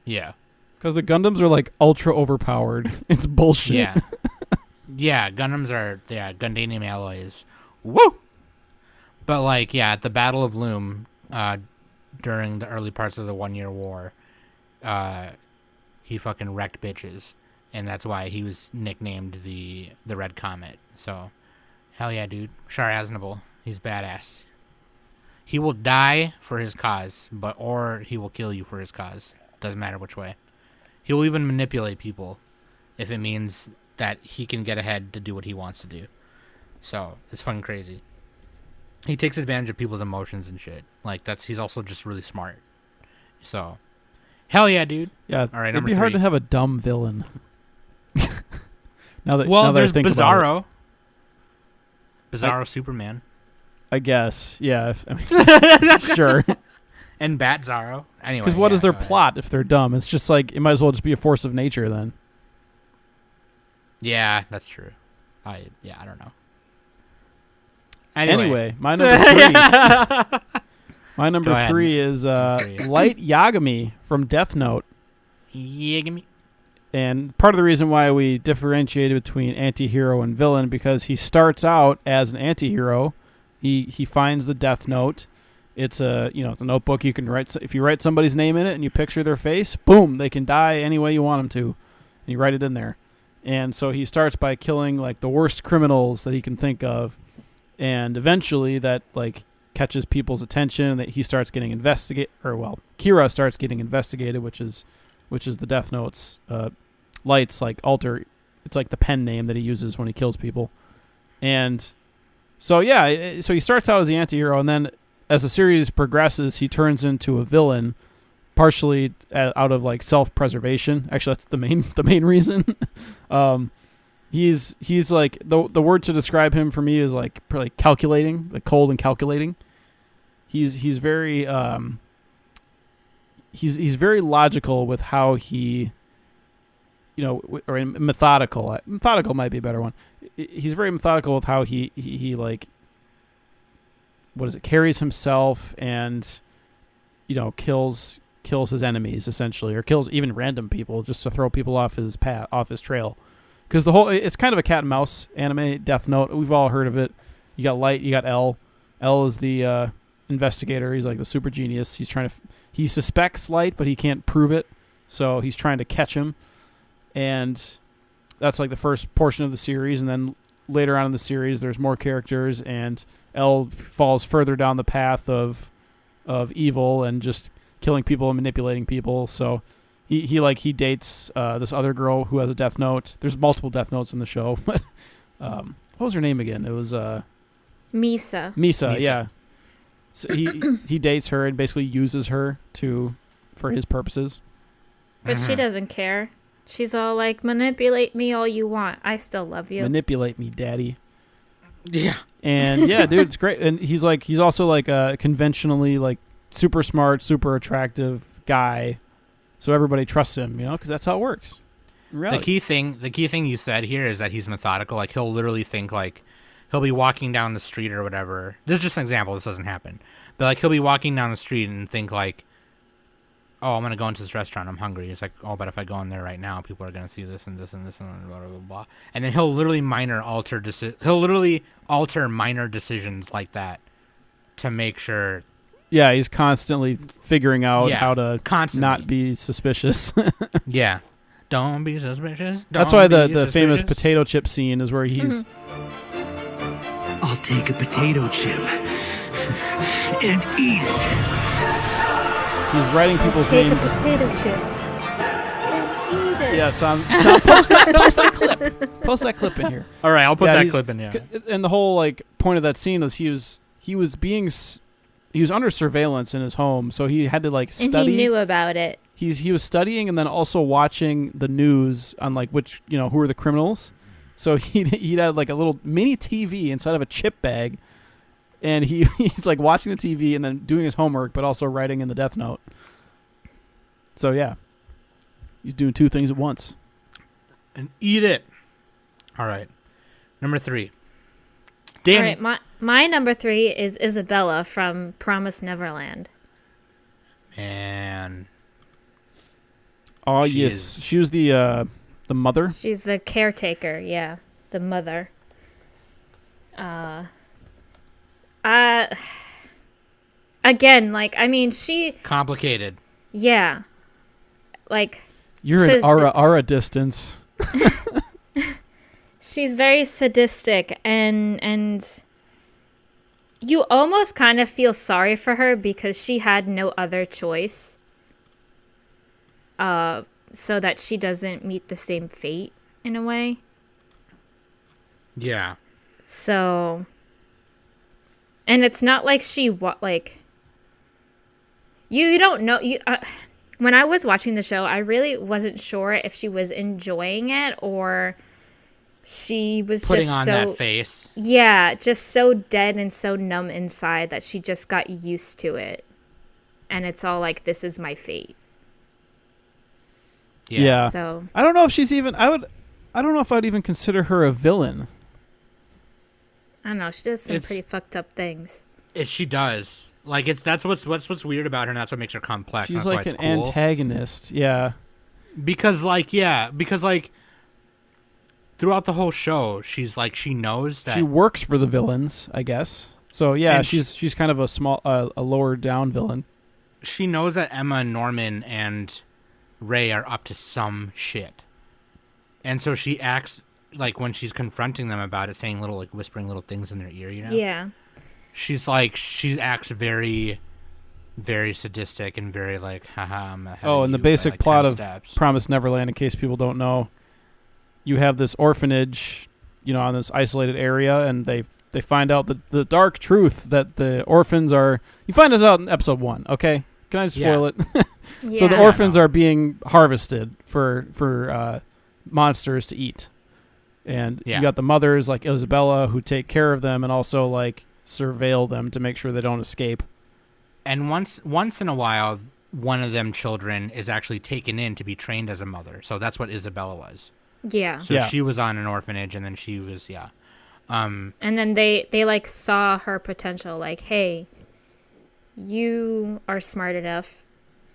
Because the Gundams are, like, ultra overpowered. It's bullshit. Yeah. Yeah, Gundams are, Gundanium alloys. Woo! But, like, yeah, at the Battle of Loom, during the early parts of the 1 Year War, he fucking wrecked bitches. and that's why he was nicknamed the Red Comet. So, hell yeah, dude. Char Aznable, he's badass. He will die for his cause, or he will kill you for his cause. Doesn't matter which way. He will even manipulate people if it means that he can get ahead to do what he wants to do. So, it's fucking crazy. He takes advantage of people's emotions and shit. Like, he's also just really smart. So, hell yeah, dude. Yeah, all right, it'd be hard to have a dumb villain. now that there's I think Bizarro. Bizarro Superman. I guess, yeah. Sure. And Bat Zorro. Anyway, because what is their plot if they're dumb? It's just like, it might as well just be a force of nature then. Yeah, that's true. I don't know. Anyway, my number three. My number three is Light Yagami from Death Note. Yagami. And part of the reason why we differentiated between anti-hero and villain, because he starts out as an anti-hero. He finds the Death Note. It's it's a notebook you can write. If you write somebody's name in it and you picture their face, boom, they can die any way you want them to, and you write it in there. And so he starts by killing like the worst criminals that he can think of, and eventually that like catches people's attention. That he starts getting Kira starts getting investigated, which is the Death Note's Light's like alter. It's like the pen name that he uses when he kills people, and so so he starts out as the anti-hero, and then as the series progresses, he turns into a villain, partially out of like self-preservation. Actually, that's the main reason. He's like the word to describe him for me is like calculating, like cold and calculating. He's very he's very logical with how he, or methodical. Methodical might be a better one. He's very methodical with how he like, carries himself and, kills his enemies essentially, or kills even random people just to throw people off his path, off his trail. Because it's kind of a cat and mouse anime, Death Note. We've all heard of it. You got Light, you got L. L is the investigator. He's like the super genius. He suspects Light, but he can't prove it. So he's trying to catch him. And that's like the first portion of the series. And then later on in the series, there's more characters, and L falls further down the path of evil and just killing people and manipulating people. So he dates this other girl who has a Death Note. There's multiple Death Notes in the show. But what was her name again? It was Misa. Misa, yeah. So he dates her and basically uses her for his purposes. But she doesn't care. She's all like, manipulate me all you want. I still love you. Manipulate me, daddy. Yeah. And yeah, dude, it's great. And he's also like a conventionally like super smart, super attractive guy. So everybody trusts him, because that's how it works. The key thing you said here is that he's methodical. Like, he'll literally think, like, he'll be walking down the street or whatever. This is just an example. This doesn't happen. But, like, he'll be walking down the street and think, like, oh, I'm going to go into this restaurant. I'm hungry. It's like, oh, but if I go in there right now, people are going to see this and this and this and blah, blah, blah, blah. And then he'll literally alter minor decisions like that to make sure. Yeah, he's constantly figuring out how to not be suspicious. Yeah. Don't be suspicious. That's why the famous potato chip scene is where he's... I'll take a potato chip and eat it. He's writing people's Take names. a potato chip and eat it. Yeah, so post that clip. Post that clip in here. All right, I'll put that clip in, yeah. And the whole like point of that scene is he was under surveillance in his home, so he had to like study. And he knew about it. He was studying and then also watching the news on like which who are the criminals. So he had like a little mini TV inside of a chip bag, and he's like watching the TV and then doing his homework, but also writing in the Death Note. So yeah, he's doing two things at once. And eat it. All right, number 3. Danny. All right, my number 3 is Isabella from Promised Neverland. Man. Oh yes, she was the mother. She's the caretaker. Yeah, the mother. Again, like she complicated. Yeah, like you're an aura distance. She's very sadistic, and you almost kind of feel sorry for her because she had no other choice. So that she doesn't meet the same fate in a way. Yeah. So, and it's not like you don't know when I was watching the show, I really wasn't sure if she was enjoying it or she was Putting just on so, that face. yeah, just so dead and so numb inside that she just got used to it. And it's all like, this is my fate. Yeah. So I don't know if she's even. I don't know if I'd even consider her a villain. I don't know. She does some It's- pretty fucked up things. She does. Like that's what's weird about her, and that's what makes her complex. She's and like that's an why it's cool. antagonist. Yeah. Because throughout the whole show, she's like she knows that She works for the villains, I guess. So yeah, And she's kind of a lower down villain. she knows that Emma, Norman, and Ray are up to some shit, and so she acts like when she's confronting them about it, saying little like whispering little things in their ear. You know? Yeah. She acts very, very sadistic and very like, haha. I'm ahead Oh, of and the you by, basic like, plot 10 of steps. Promised Neverland, in case people don't know, you have this orphanage, on this isolated area, and they find out the dark truth that the orphans are. You find this out in episode 1. Okay, can I just spoil it? Yeah. So the orphans are being harvested for monsters to eat, and Yeah. you got the mothers like Isabella who take care of them and also like surveil them to make sure they don't escape. And once in a while, one of them children is actually taken in to be trained as a mother. So that's what Isabella was. Yeah. So Yeah. she was on an orphanage, and then she was And then they like saw her potential, like, hey, you are smart enough.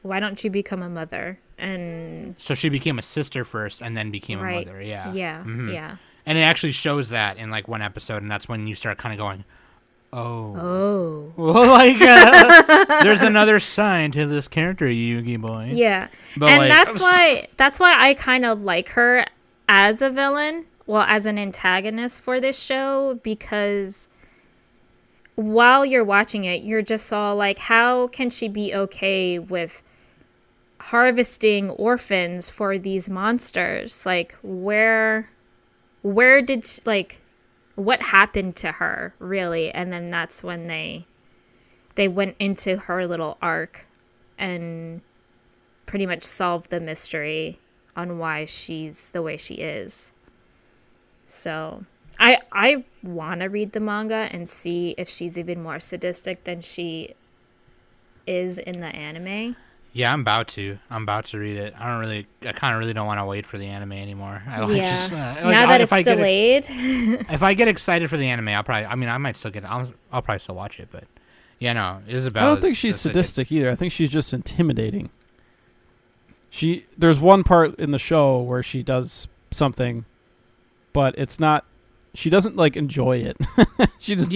Why don't you become a mother? And So she became a sister first, and then became right. a mother. Yeah. Yeah. Mhm. Yeah. And it actually shows that in like one episode, and that's when you start kind of going, oh. Oh. Well, like, there's another sign to this character, Yugi boy. Yeah. But, and like, that's why I kind of like her as a villain, well, as an antagonist for this show, because while you're watching it, you're just all like, how can she be okay with harvesting orphans for these monsters? Like, where did she, like, what happened to her, really? And then that's when they went into her little arc and pretty much solved the mystery on why she's the way she is. So I want to read the manga and see if she's even more sadistic than she is in the anime. Yeah, I'm about to read it. I kind of really don't want to wait for the anime anymore. Now that it's delayed. If I get excited for the anime, I might still I'll probably still watch it, but yeah, no, Isabel. I don't think she's sadistic either. I think she's just intimidating. There's one part in the show where she does something, but it's not. She doesn't like enjoy it. She just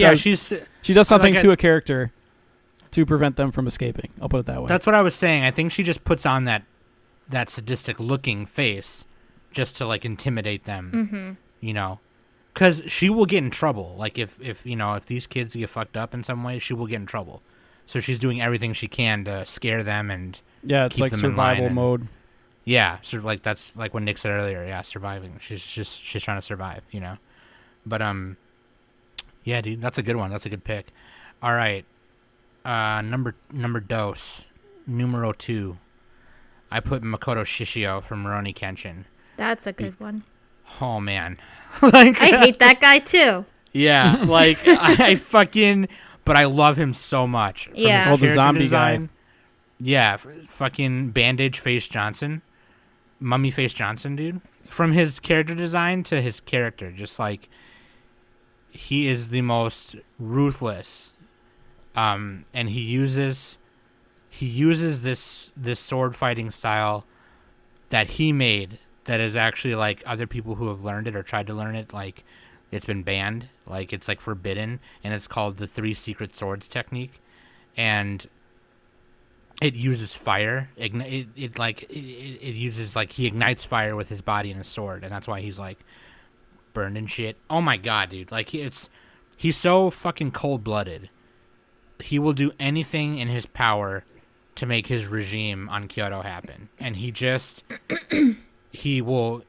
she does something to a character to prevent them from escaping. I'll put it that way. That's what I was saying. I think she just puts on that sadistic looking face just to like intimidate them. Mm-hmm. Because she will get in trouble. Like if these kids get fucked up in some way, she will get in trouble. So she's doing everything she can to scare them and it's keep like them in line survival mode. Yeah, sort of like that's like what Nick said earlier. Yeah, surviving. She's trying to survive. But yeah, dude, that's a good one. That's a good pick. All right, number dos, numero 2. I put Makoto Shishio from Rurouni Kenshin. That's a good one. Oh man, like I hate that guy too. Yeah, like I fucking, but I love him so much. From Yeah. his Oh, the character zombie design. guy. Yeah, fucking Bandage Face Johnson, Mummy Face Johnson, dude. From his character design to his character, just like he is the most ruthless. And he uses this sword fighting style that he made that is actually like other people who have learned it or tried to learn it, like it's been banned, like it's like forbidden, and it's called the 3 secret swords technique. And it uses fire. It uses like he ignites fire with his body and his sword, and that's why he's like burned and shit. Oh my god, dude! Like he's so fucking cold blooded. He will do anything in his power to make his regime on Kyoto happen, and he will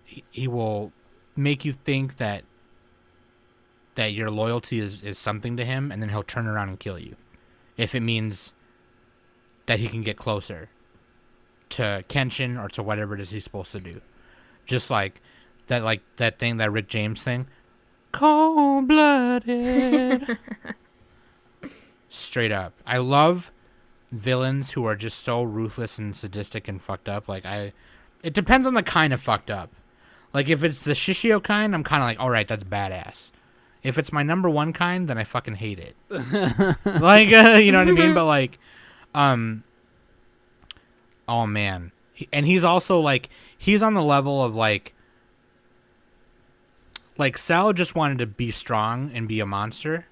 make you think that your loyalty is something to him, and then he'll turn around and kill you if it means that he can get closer to Kenshin or to whatever it is he's supposed to do. Just like that thing, that Rick James thing. Cold-blooded. Straight up. I love villains who are just so ruthless and sadistic and fucked up. It depends on the kind of fucked up. Like, if it's the Shishio kind, I'm kind of like, all right, that's badass. If it's my number one kind, then I fucking hate it. Like, you know what I mean? But like, oh man. And he's also like, he's on the level of like Cell just wanted to be strong and be a monster.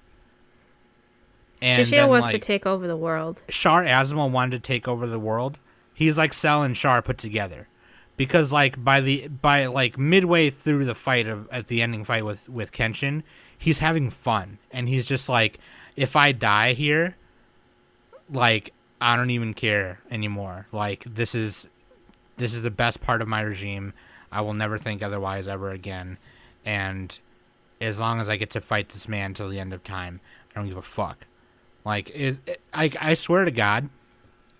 And Shishio then, wants like, to take over the world. Char Asimov wanted to take over the world. He's like Cell and Char put together. Because like by midway through the fight at the ending fight with Kenshin, he's having fun. And he's just like, if I die here, like, I don't even care anymore. Like, this is the best part of my regime. I will never think otherwise ever again. And as long as I get to fight this man till the end of time, I don't give a fuck. Like, I swear to God,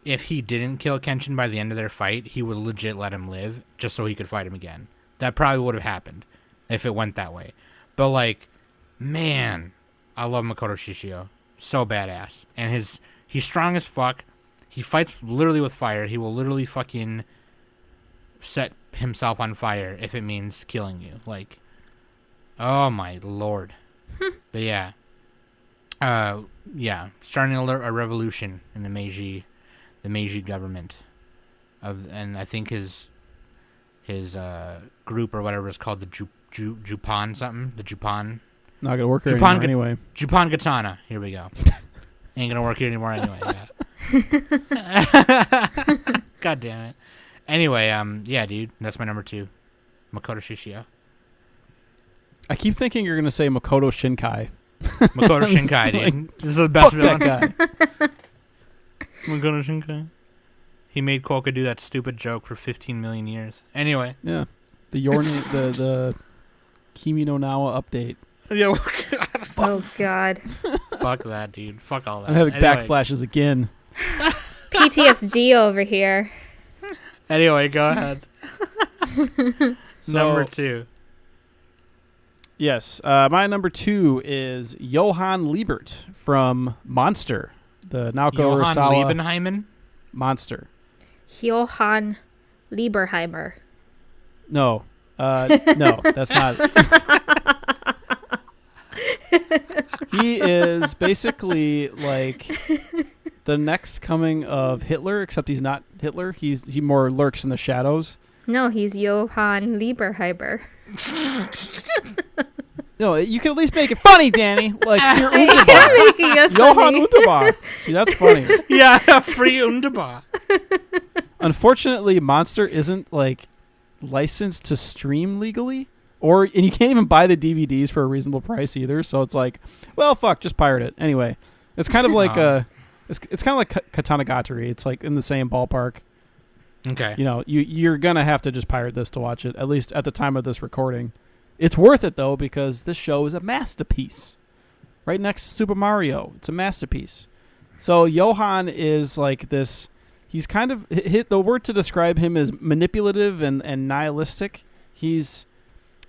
if he didn't kill Kenshin by the end of their fight, he would legit let him live just so he could fight him again. That probably would have happened if it went that way. But like, man, I love Makoto Shishio. So badass. And he's strong as fuck. He fights literally with fire. He will literally fucking set himself on fire if it means killing you. Like, oh my lord. But yeah. Yeah. Starting a revolution in the Meiji government. And I think his group or whatever is called the Jupan something. The Jupan. Not gonna work here anymore anyway. Jupan Katana. Here we go. Ain't gonna work here anymore anyway. Yeah. God damn it. Anyway, yeah, dude, that's my number 2, Makoto Shishio. I keep thinking you're gonna say Makoto Shinkai. Makoto Shinkai, dude. This is the best villain. That guy. Makoto Shinkai. He made Koka do that stupid joke for 15 million years. Anyway. Yeah. The Kimi no Nawa update. Yo, Oh God. fuck that, dude. Fuck all that. I'm having backflashes again. PTSD over here. Anyway, go ahead. Number 2. Yes. My number 2 is Johann Liebert from Monster. The Naoko Johann Urasawa Liebenheimen? Monster. Johann Lieberheimer. No. No, that's not. He is basically like the next coming of Hitler, except he's not Hitler. He more lurks in the shadows. No, he's Johann Lieberheimer. No, you can at least make it funny, Danny. Like you're I'm Unterbar. making it Johann funny. Unterbar. See, that's funny. Yeah, free Underbar. Unfortunately, Monster isn't like licensed to stream legally, and you can't even buy the DVDs for a reasonable price either. So it's like, well, fuck, just pirate it. Anyway, it's kind of like it's kind of like Katanagatari. It's like in the same ballpark. Okay. You know, you're gonna have to just pirate this to watch it. At least at the time of this recording, it's worth it though because this show is a masterpiece. Right next to Super Mario, it's a masterpiece. So Johann is like this. He's kind of the word to describe him is manipulative and nihilistic. He's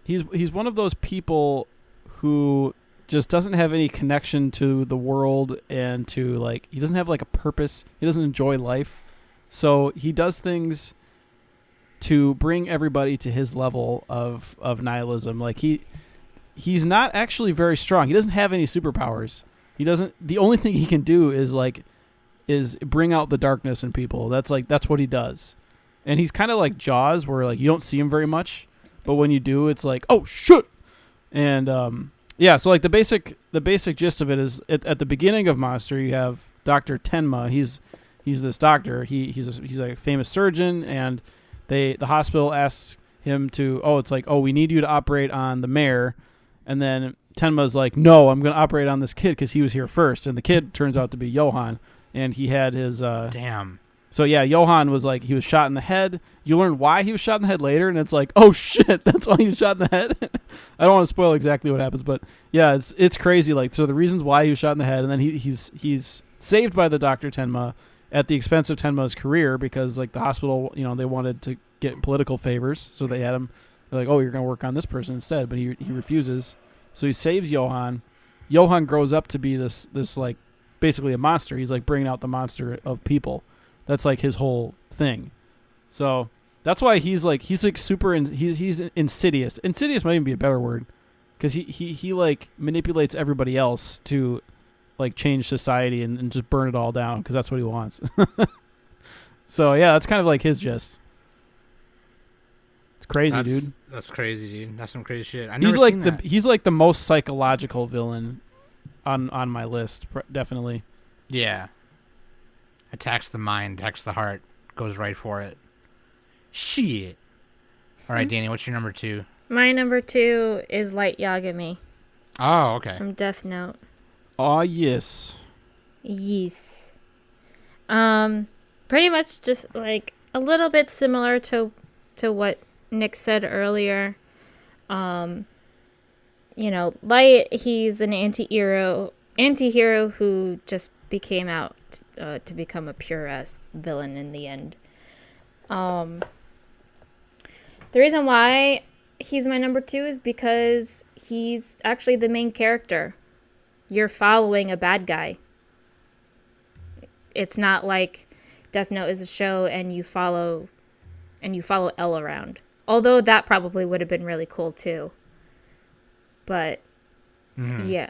one of those people who just doesn't have any connection to the world and to like he doesn't have like a purpose. He doesn't enjoy life. So he does things to bring everybody to his level of nihilism. Like he's not actually very strong. He doesn't have any superpowers. The only thing he can do is bring out the darkness in people. That's what he does. And he's kind of like Jaws where like you don't see him very much, but when you do it's like, "Oh shit." And yeah, so like the basic gist of it is at the beginning of Monster you have Dr. Tenma. He's he's this doctor. He's a famous surgeon, and the hospital asks him to. We need you to operate on the mayor, and then Tenma's like, no, I'm going to operate on this kid because he was here first, and the kid turns out to be Johan, and he had his Damn. So yeah, Johan was like, he was shot in the head. You learn why he was shot in the head later, and it's like, oh shit, that's why he was shot in the head. I don't want to spoil exactly what happens, but yeah, it's crazy. Like, so the reasons why he was shot in the head, and then he's saved by the Dr. Tenma at the expense of Tenma's career, because like the hospital, they wanted to get political favors, so they had him. They're like, oh, you're going to work on this person instead, but he refuses. So he saves Johan. Johan grows up to be this like basically a monster. He's like bringing out the monster of people. That's like his whole thing. So that's why he's super he's insidious. Insidious might even be a better word, because he like manipulates everybody else to like change society and just burn it all down, because that's what he wants. So yeah, that's kind of like his gist. It's crazy, dude. That's crazy, dude. That's some crazy shit. He's like the most psychological villain on my list, definitely. Yeah. Attacks the mind, attacks the heart, goes right for it. Shit. All right, Danny, what's your number 2? My number 2 is Light Yagami Oh, okay. from Death Note. Oh, yes. Yes. Pretty much just like a little bit similar to what Nick said earlier. Light, he's an anti-hero who just became out to become a pure-ass villain in the end. The reason why he's my number 2 is because he's actually the main character. You're following a bad guy. It's not like Death Note is a show and you follow L around. Although that probably would have been really cool too. But yeah.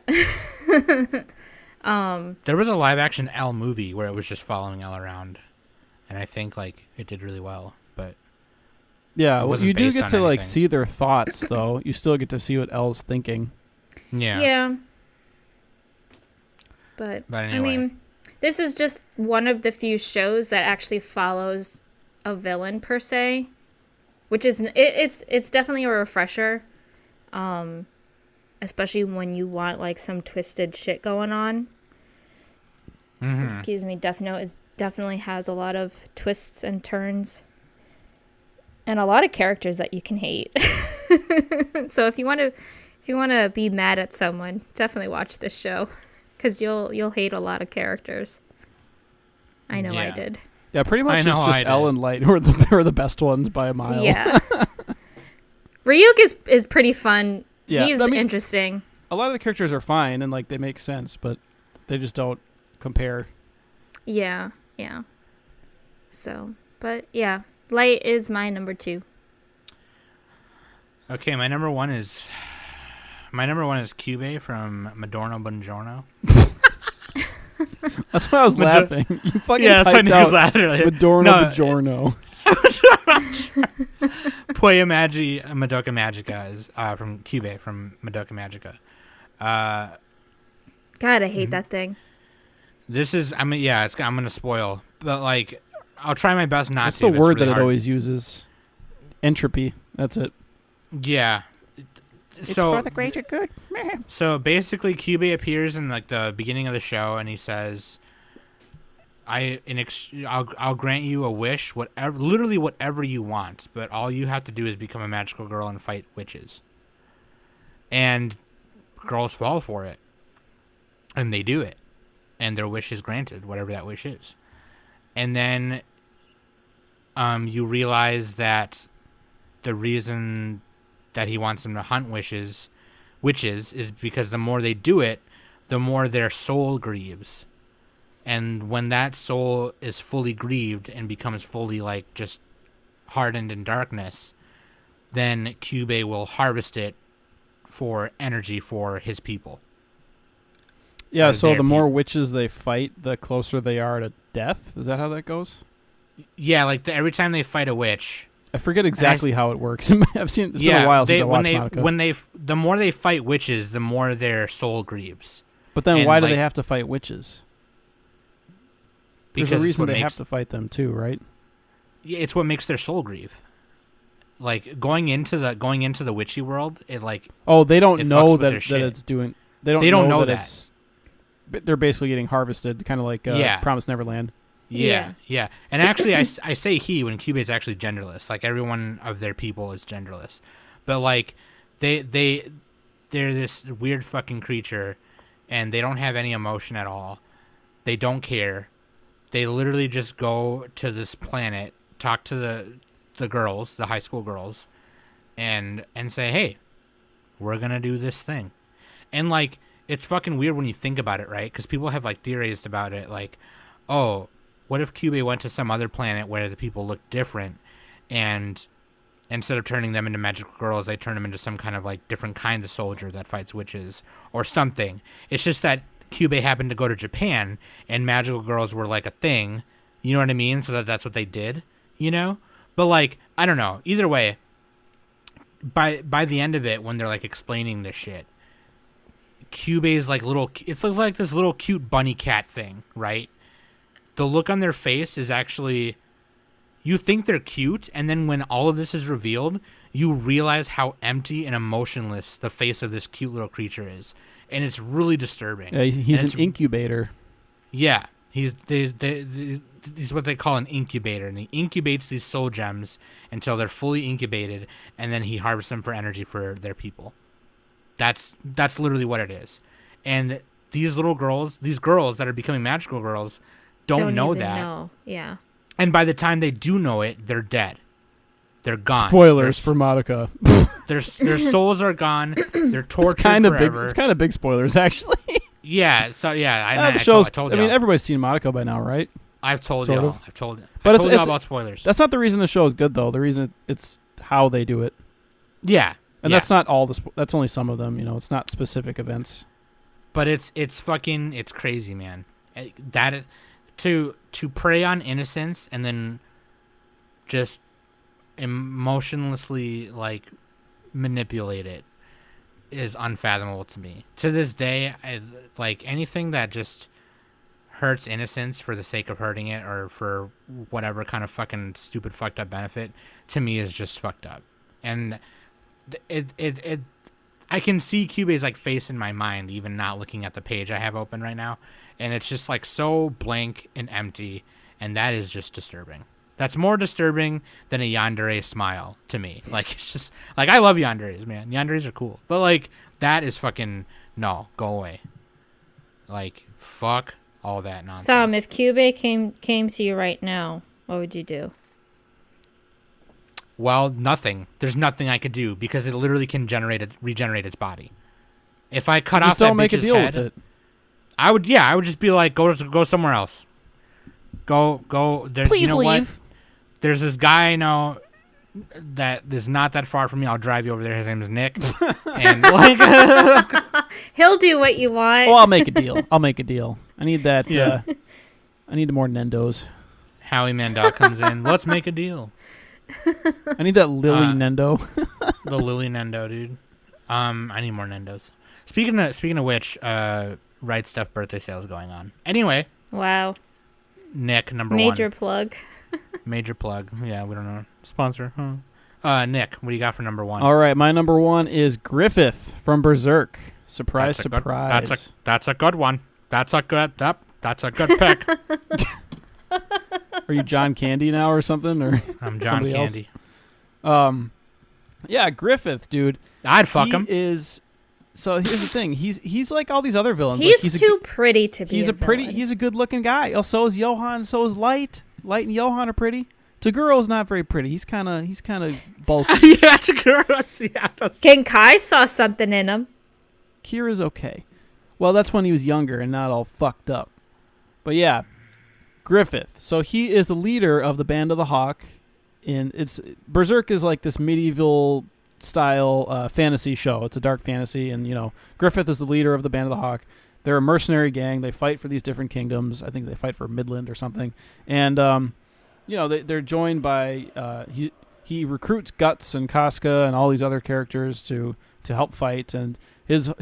There was a live action L movie where it was just following L around, and I think like it did really well. But yeah, it well, you do based get on to like anything. see their thoughts, though. You still get to see what L's thinking. Yeah. Yeah. But anyway. I mean, this is just one of the few shows that actually follows a villain per se, which is it's definitely a refresher, especially when you want like some twisted shit going on. Mm-hmm. Excuse me, Death Note definitely has a lot of twists and turns, and a lot of characters that you can hate. So if you want to be mad at someone, definitely watch this show, because you'll hate a lot of characters. I know I did. Yeah, pretty much I know it's just I L did. and Light who are the best ones by a mile. Yeah. Ryuk is pretty fun. Yeah, He's I mean, interesting. a lot of the characters are fine and like they make sense, but they just don't compare. Yeah. So, but yeah, Light is my number 2. Okay, my number one is Cube from Madorno Buongiorno. That's why I was laughing. You fucking Yeah, that's why typed I was out laughing earlier. Madorno Buongiorno. Puella Madoka Magica is from Cube from Madoka Magica. God, I hate that thing. This is I'm gonna spoil, but like I'll try my best not That's to. the but word it's really that it hard. always uses. Entropy. That's it. Yeah. It's for the greater good. So basically, Cube appears in like the beginning of the show, and he says, "I'll grant you a wish, literally whatever you want, but all you have to do is become a magical girl and fight witches." And girls fall for it, and they do it, and their wish is granted, whatever that wish is. And then, you realize that the reason that he wants them to hunt witches is because the more they do it, the more their soul grieves. And when that soul is fully grieved and becomes fully like just hardened in darkness, then Cube will harvest it for energy for his people. Yeah, Or so their the more people. witches they fight, the closer they are to death. Is that how that goes? Yeah, like every time they fight a witch. I forget exactly how it works. I've seen it's been a while since I watched Monica. The more they fight witches, the more their soul grieves. But then and why do like- they have to fight witches? because There's a it's reason what they makes, have to fight them too, right? Yeah, it's what makes their soul grieve. Like going into the witchy world, it like They don't it fucks know with that their shit. it's doing. They don't know that it's. They're basically getting harvested, kind of like Promised Neverland. Yeah. And actually, I say he when Kyubey's actually genderless. Like everyone of their people is genderless, but like they're this weird fucking creature, and they don't have any emotion at all. They don't care. They literally just go to this planet, talk to the girls, the high school girls, and say, hey, we're gonna do this thing, and like. It's fucking weird when you think about it, right? Because people have like theorized about it, like, oh, what if Kyubey went to some other planet where the people look different, and instead of turning them into magical girls, they turn them into some kind of like different kind of soldier that fights witches or something. It's just that Kyubey happened to go to Japan, and magical girls were like a thing, you know what I mean? So that's what they did, you know? But like, I don't know. Either way, by the end of it, when they're like explaining this shit, Kyubey's like it's like this little cute bunny cat thing, right? The look on their face is actually, you think they're cute, and then when all of this is revealed, you realize how empty and emotionless the face of this cute little creature is, and it's really disturbing. Yeah, he's an incubator. Yeah, he's what they call an incubator, and he incubates these soul gems until they're fully incubated, and then he harvests them for energy for their people. That's literally what it is. And these girls that are becoming magical girls don't know even that. know. Yeah. And by the time they do know it, they're dead. They're gone. Spoilers for Madoka. Their souls are gone. They're tortured It's kind of forever. big. It's kind of big spoilers, actually. Yeah. So yeah, I shows. told I you. mean, everybody's seen Madoka by now, right? I've told sort you. of. I've told But you all about spoilers. That's not the reason the show is good, though. The reason it's how they do it. Yeah. And that's not all that's only some of them, it's not specific events. But it's crazy, man. That to prey on innocence and then just emotionlessly like manipulate it is unfathomable to me. To this day, like anything that just hurts innocence for the sake of hurting it or for whatever kind of fucking stupid fucked up benefit, to me is just fucked up. And it I can see Kyubey's like face in my mind, even not looking at the page I have open right now, and it's just like so blank and empty, and that is just disturbing. That's more disturbing than a yandere smile to me. Like it's just like, I love yanderes, man. Yanderes are cool, but like that is fucking no, go away. Like fuck all that nonsense. Sam, if Kyubey came to you right now, what would you do? Well, nothing. There's nothing I could do because it literally can regenerate its body. If I cut off that don't make a bitch's deal head, with it. I would just be like, go somewhere else. Go. Please you know leave. What? There's this guy I know that is not that far from me. I'll drive you over there. His name is Nick, and like, He'll do what you want. Well, I'll make a deal. I need that. Yeah. I need more Nendos. Howie Mandel comes in. Let's make a deal. I need that Lily Nendo. The Lily Nendo, dude. I need more Nendos. Speaking of which, Right Stuff birthday sale is going on. Anyway. Wow. Nick, number Major one. plug. Major plug. Yeah, we don't know. Sponsor. Huh? Nick, what do you got for number one? All right, my number one is Griffith from Berserk. Surprise, surprise. That's a good one. That's a good pick. Are you John Candy now or something? Or I'm John Candy. Yeah, Griffith, dude. I'd fuck him. So here's the thing. He's like all these other villains. He's too pretty to be. He's a good-looking guy. Oh, so is Johan. So is Light. Light and Johan are pretty. Taguro's not very pretty. He's kind of bulky. Yeah, Taguro's. Yeah, Genkai saw something in him. Kira's okay. Well, that's when he was younger and not all fucked up. But yeah, Griffith. So he is the leader of the Band of the Hawk. Berserk is like this medieval style fantasy show. It's a dark fantasy, and Griffith is the leader of the Band of the Hawk. They're a mercenary gang. They fight for these different kingdoms. I think they fight for Midland or something. And they're joined by he recruits Guts and Casca and all these other characters to help fight. And his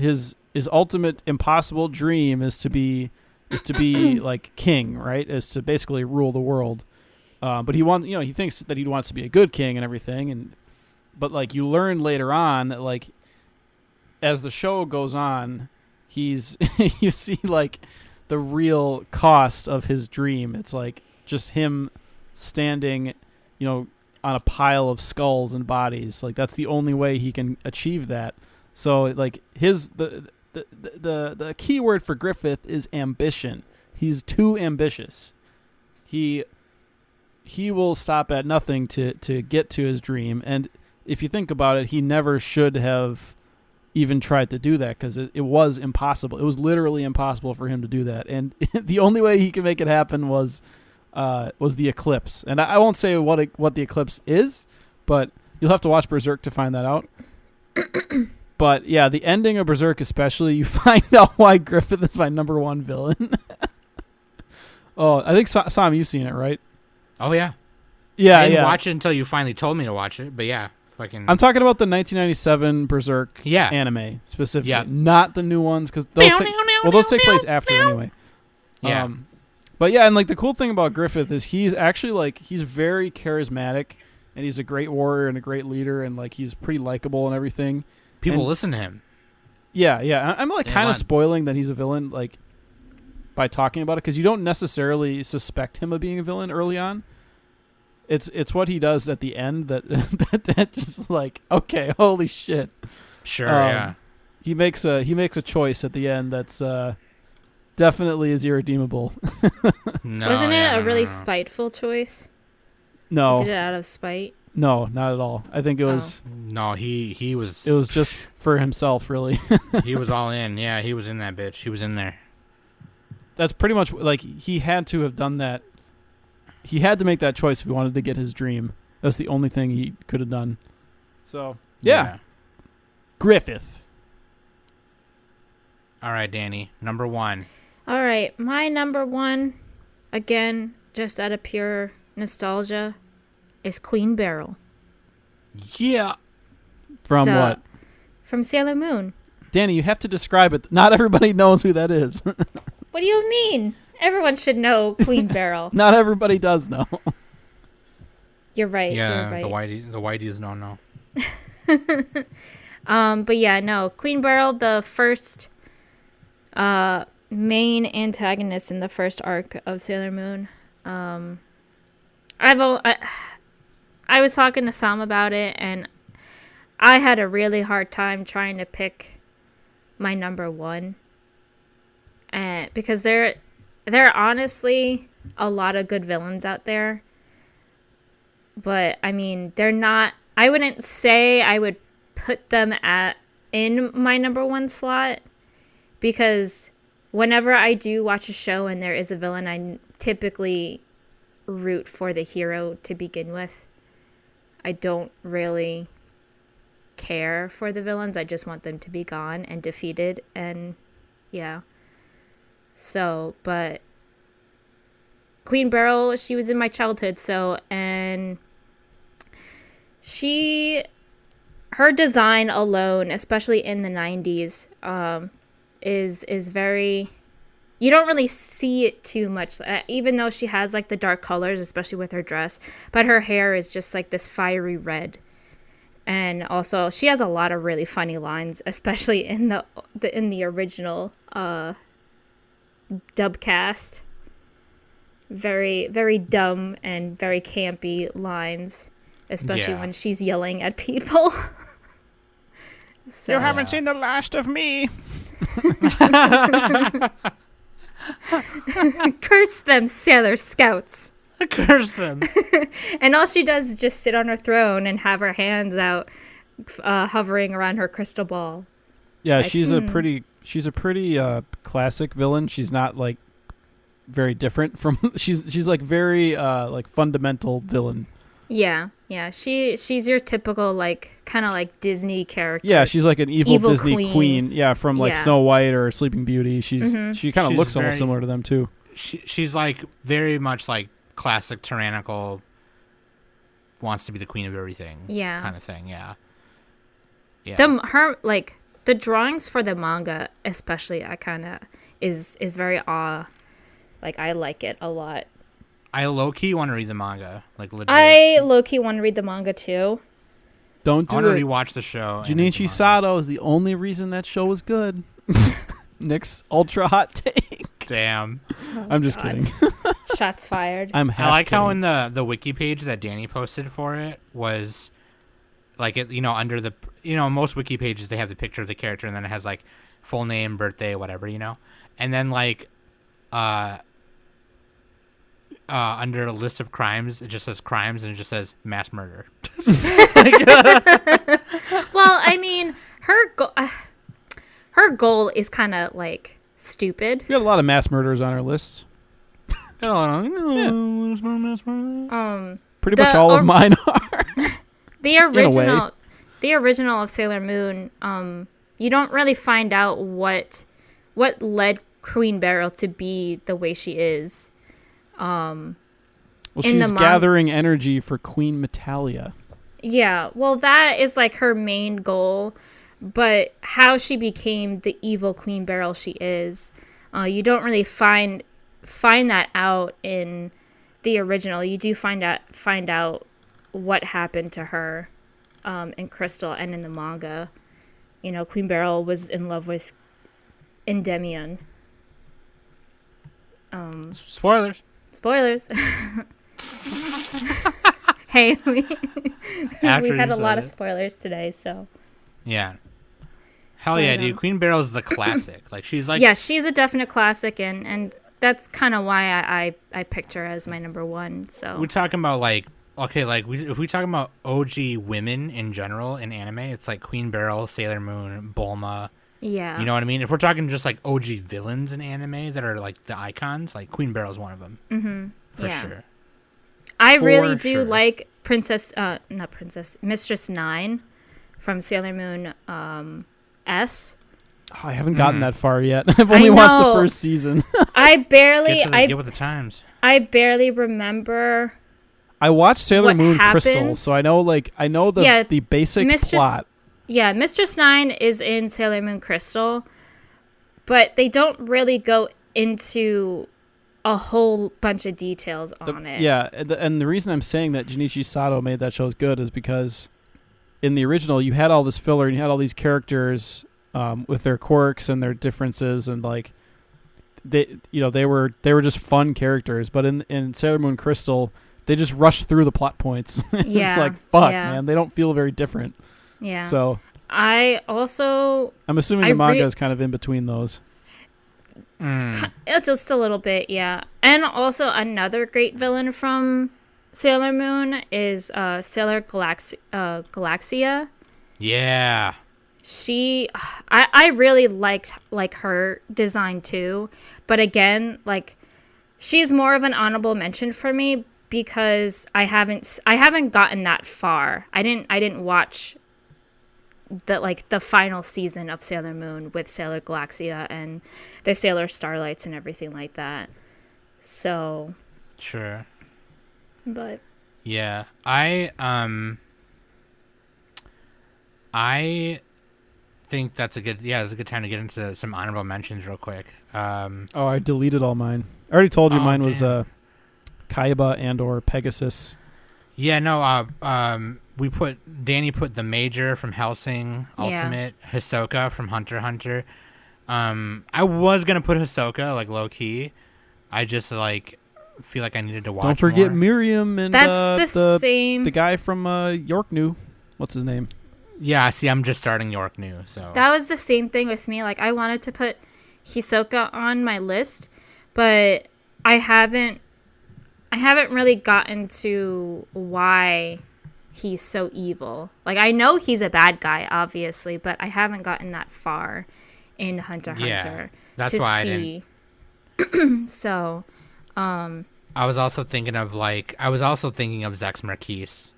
ultimate impossible dream is to be is to be like king, right? Is to basically rule the world. But he thinks that he wants to be a good king and everything. But like you learn later on that like as the show goes on, he's you see like the real cost of his dream. It's like just him standing, on a pile of skulls and bodies. Like that's the only way he can achieve that. So like the key word for Griffith is ambition. He's too ambitious. He will stop at nothing to get to his dream. And if you think about it, he never should have even tried to do that because it was impossible. It was literally impossible for him to do that. And the only way he could make it happen was the eclipse. And I won't say what the eclipse is, but you'll have to watch Berserk to find that out. But yeah, the ending of Berserk especially, you find out why Griffith is my number one villain. Oh, I think Sam, you've seen it, right? Oh yeah. Yeah, I didn't watch it until you finally told me to watch it, but yeah. I'm talking about the 1997 Berserk anime specifically, not the new ones because those take place after anyway. Yeah. But yeah, and like the cool thing about Griffith is he's actually like he's very charismatic and he's a great warrior and a great leader and like he's pretty likable and everything. People listen to him. Yeah. I'm like kind of spoiling that he's a villain like by talking about it because you don't necessarily suspect him of being a villain early on. It's what he does at the end that just like, okay, holy shit. Sure, yeah. He makes a choice at the end that's definitely is irredeemable. No, wasn't it a really spiteful choice? No. He did it out of spite? No, not at all. I think it was No, he was. It was just for himself, really. He was all in. Yeah, he was in that bitch. He was in there. That's pretty much like he had to have done that. He had to make that choice if he wanted to get his dream. That's the only thing he could have done. So, yeah. Griffith. All right, Danny. Number one. All right. My number one, again, just out of pure nostalgia, is Queen Beryl. Yeah. From what? From Sailor Moon. Danny, you have to describe it. Not everybody knows who that is. What do you mean? Everyone should know Queen Beryl. Not everybody does know. You're right. Yeah, you're right. the whiteys don't know. But yeah, no. Queen Beryl, the first main antagonist in the first arc of Sailor Moon. I was talking to Sam about it, and I had a really hard time trying to pick my number one. Because there are honestly a lot of good villains out there. But, I mean, they're not... I wouldn't say I would put them in my number one slot. Because whenever I do watch a show and there is a villain, I typically root for the hero to begin with. I don't really care for the villains. I just want them to be gone and defeated. And, yeah. So, but Queen Beryl, she was in my childhood, and her design alone, especially in the 90s, is very, you don't really see it too much, even though she has like the dark colors, especially with her dress, but her hair is just like this fiery red. And also she has a lot of really funny lines, especially in the original dub cast. Very, very dumb and very campy lines, especially when she's yelling at people. So, you haven't seen the last of me. Curse them, Sailor Scouts. Curse them. And all she does is just sit on her throne and have her hands out, hovering around her crystal ball. Yeah, like, she's a pretty classic villain. She's not like very different from she's like very like fundamental villain. Yeah. She's your typical like kind of like Disney character. Yeah, she's like an evil Disney queen. Yeah, from like Snow White or Sleeping Beauty. She kind of looks almost similar to them too. She's like very much like classic tyrannical, wants to be the queen of everything. Yeah, kind of thing. Yeah. The drawings for the manga, especially, is very like I like it a lot. I low-key want to read the manga, like legit. I low-key want to read the manga too. Don't I do want to it. rewatch the show. and read the Junichi manga. Sato is the only reason that show was good. Nick's ultra hot take. Damn. I'm just God. kidding. Shots fired. I'm I half like how kidding. in the wiki page that Danny posted for it was like it, under the most wiki pages they have the picture of the character and then it has like full name, birthday, whatever, and then like under a list of crimes it just says crimes and it just says mass murder. Well, I mean, her goal is kind of like stupid. We got a lot of mass murderers on our lists. Pretty much The all of or- mine are. The a way. original of Sailor Moon, you don't really find out what led Queen Beryl to be the way she is. Well, In the she's mon- gathering energy for Queen Metalia. Yeah, well, that is like her main goal, but how she became the evil Queen Beryl she is, you don't really find that out in the original. You do find out what happened to her in Crystal and in the manga. Queen Beryl was in love with Endymion. Spoilers. Spoilers. Hey, we After had you a lot said of it. spoilers today, so. Yeah. Hell yeah, But, dude. Queen Beryl's the classic. Like she's like Yeah, she's a definite classic, and that's kind of why I picked her as my number one. So we're talking about like if we talking about OG women in general in anime, it's like Queen Beryl, Sailor Moon, Bulma. yeah, You know what I mean? If we're talking just like OG villains in anime that are like the icons, like Queen Beryl's one of them. Mm-hmm. For Yeah. sure. I for really do sure. like Mistress 9 from Sailor Moon S. Oh, I haven't gotten that far yet. I've only watched the know. first season. I barely Get with the times. I barely remember. I watched Sailor What Moon Crystal, happens- so I know the Yeah, the basic Mistress- plot. Yeah, Mistress 9 is in Sailor Moon Crystal, but they don't really go into a whole bunch of details on it. Yeah, and the reason I'm saying that Junichi Sato made that show good is because in the original you had all this filler and you had all these characters with their quirks and their differences and like they were just fun characters, but in Sailor Moon Crystal they just rush through the plot points. Yeah, it's like fuck, yeah. man, they don't feel very different. Yeah. So I also I'm assuming I the manga re- is kind of in between those. just a little bit, yeah. And also another great villain from Sailor Moon is Sailor Galaxia. Yeah. She I really liked her design too, but again, like she's more of an honorable mention for me because I haven't gotten that far. I didn't watch the final season of Sailor Moon with Sailor Galaxia and the Sailor Starlights and everything like that. So, Sure. but Yeah. I think that's a good time to get into some honorable mentions real quick. Oh, I deleted all mine. I already told you Oh, mine was damn. Kaiba and or Pegasus. Yeah, no, Danny put the Major from Hellsing Ultimate, Hisoka from Hunter x Hunter. I was gonna put Hisoka like low key. I just like feel like I needed to watch. Don't forget more. Miriam and that's the same. the guy from York New. What's his name? Yeah, see, I'm just starting York New, so That was the same thing with me. Like I wanted to put Hisoka on my list, but I haven't really gotten to why he's so evil. Like I know he's a bad guy, obviously, but I haven't gotten that far in Hunter x Yeah, Hunter that's to why I see. So, I was also thinking of Zex Marquise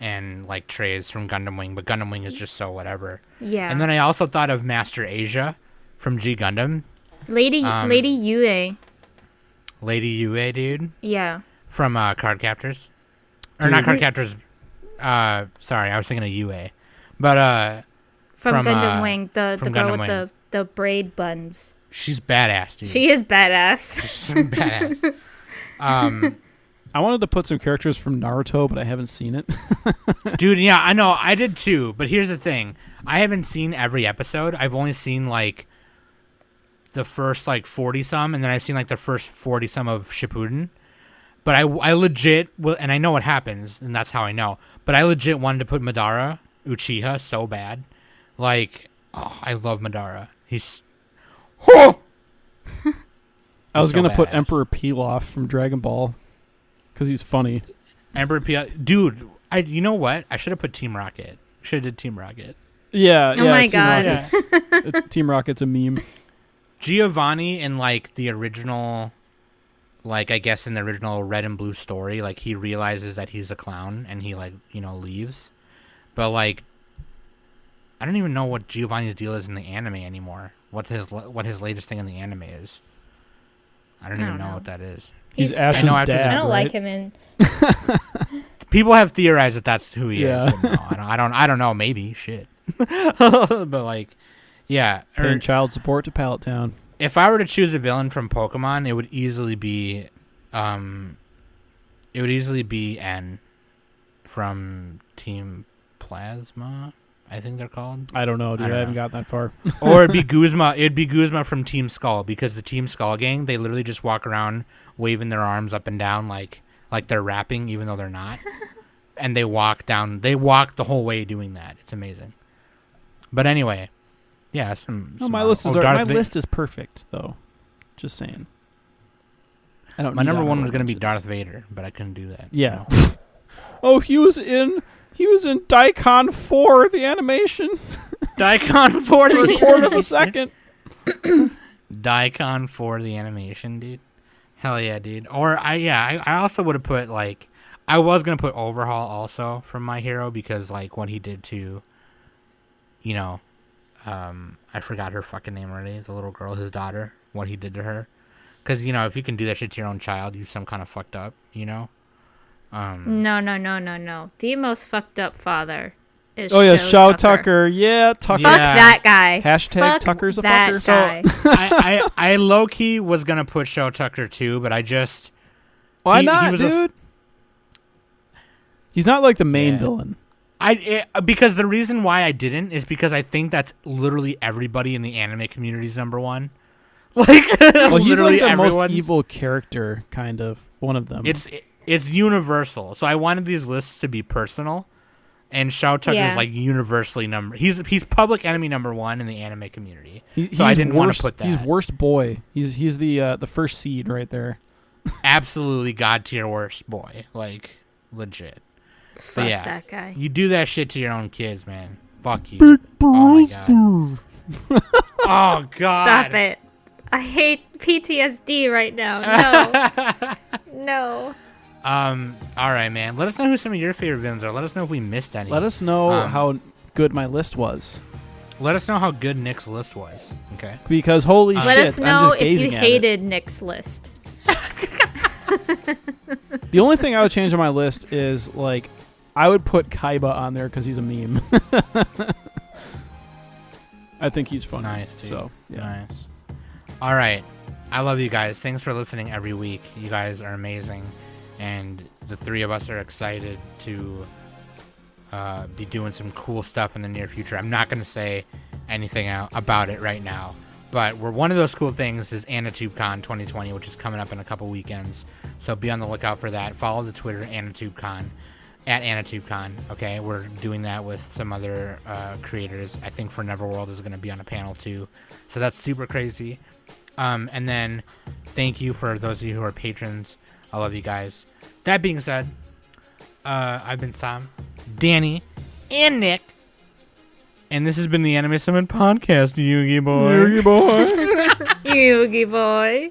and like Trey's from Gundam Wing, but Gundam Wing is just so whatever. yeah. And then I also thought of Master Asia from G Gundam, Lady Yue. Lady Yue, dude, Yeah. from Card Captors, or Dude, not Card wait. Captors. Sorry, I was thinking of Yue, but From From, Gundam uh, Wing, the from girl Gundam with Wing. the braid buns. She's badass, dude. She is badass. She's badass. I wanted to put some characters from Naruto, but I haven't seen it. Dude, yeah, I know. I did too. But here's the thing. I haven't seen every episode. I've only seen, like, the first, like, 40-some, and then I've seen, like, the first 40-some of Shippuden. But I legit, and I know what happens, and that's how I know. But I legit wanted to put Madara Uchiha so bad. Like, oh, I love Madara. He's... Oh! I was so going to put badass. Emperor Pilaf from Dragon Ball because he's funny. Emperor Pilaf. Dude, you know what? I should have put Team Rocket. Should have did Team Rocket. Yeah, Oh yeah. my Team God. Rocket's, Team Rocket's a meme. Giovanni in, like, the original... Like, I guess in the original Red and Blue story, like, he realizes that he's a clown and he, like, you know, leaves. But, like, I don't even know what Giovanni's deal is in the anime anymore. What his latest thing in the anime is. I don't even know what that is. He's He's- Ash's I know after dad. I don't right? like him in. People have theorized that that's who he Yeah. is. But no, I don't know. Maybe shit. But, like, yeah. Paying child support to Pallet Town. If I were to choose a villain from Pokemon, it would easily be, N from Team Plasma. I think they're called. I don't know, dude. I don't I haven't know. gotten that far. Or it'd be Guzma. It'd be Guzma from Team Skull, because the Team Skull gang, they literally just walk around waving their arms up and down like they're rapping, even though they're not. And they walk the whole way doing that. It's amazing. But anyway, yeah. My list is perfect, though. Just saying. I don't. My need number one honorable was gonna be mentions. Darth Vader, but I couldn't do that. Yeah. Oh, he was in Daikon 4, the animation. Daikon 4 For a quarter of a second. Daikon 4 the animation, dude. Hell yeah, dude. Or I also would have put, like, I was gonna put Overhaul also from My Hero, because, like, what he did to, you know, I forgot her fucking name already. The little girl, his daughter. What he did to her. Because, you know, if you can do that shit to your own child, you're some kind of fucked up, you know. No. The most fucked up father is Oh yeah, Shao Tucker. Yeah, Tucker. Fuck Yeah. that guy. Hashtag Fuck Tucker's a that fucker. guy. I low key was gonna put Show Tucker too, but I just Why he not, was a- dude? He's not like the main Yeah. villain. Because the reason why I didn't is because I think that's literally everybody in the anime community's number one. Like, Well, he's literally like the most everyone's- evil character, kind of. One of them. It's universal. So I wanted these lists to be personal, and Shao Tucker Yeah. is like universally number. He's public enemy number one in the anime community. He's so I didn't want worst- to put that. He's worst boy. He's the first seed right there. Absolutely god tier worst boy, like legit. Fuck yeah. that guy. You do that shit to your own kids, man. Fuck you. Oh my god. Oh god. Stop it. I hate PTSD right now. No. All right, man. Let us know who some of your favorite villains are. Let us know if we missed any. Let us know Um, how good my list was. Let us know how good Nick's list was. Okay. Because holy Let shit, us I'm know just if you gazing at it. hated Nick's list. The only thing I would change on my list is, like, I would put Kaiba on there because he's a meme. I think he's funny. Nice, dude. So, yeah. Nice. All right. I love you guys. Thanks for listening every week. You guys are amazing. And the three of us are excited to be doing some cool stuff in the near future. I'm not going to say anything about it right now. But one of those cool things is AnitubeCon 2020, which is coming up in a couple weekends. So be on the lookout for that. Follow the Twitter AnitubeCon, at AnitubeCon. Okay, we're doing that with some other creators. I think For Neverworld is going to be on a panel too. So that's super crazy. And then thank you for those of you who are patrons. I love you guys. That being said, I've been Sam, Danny, and Nick. And this has been the Anime Summit Podcast, Yugi boy. Yugi boy. Yugi boy.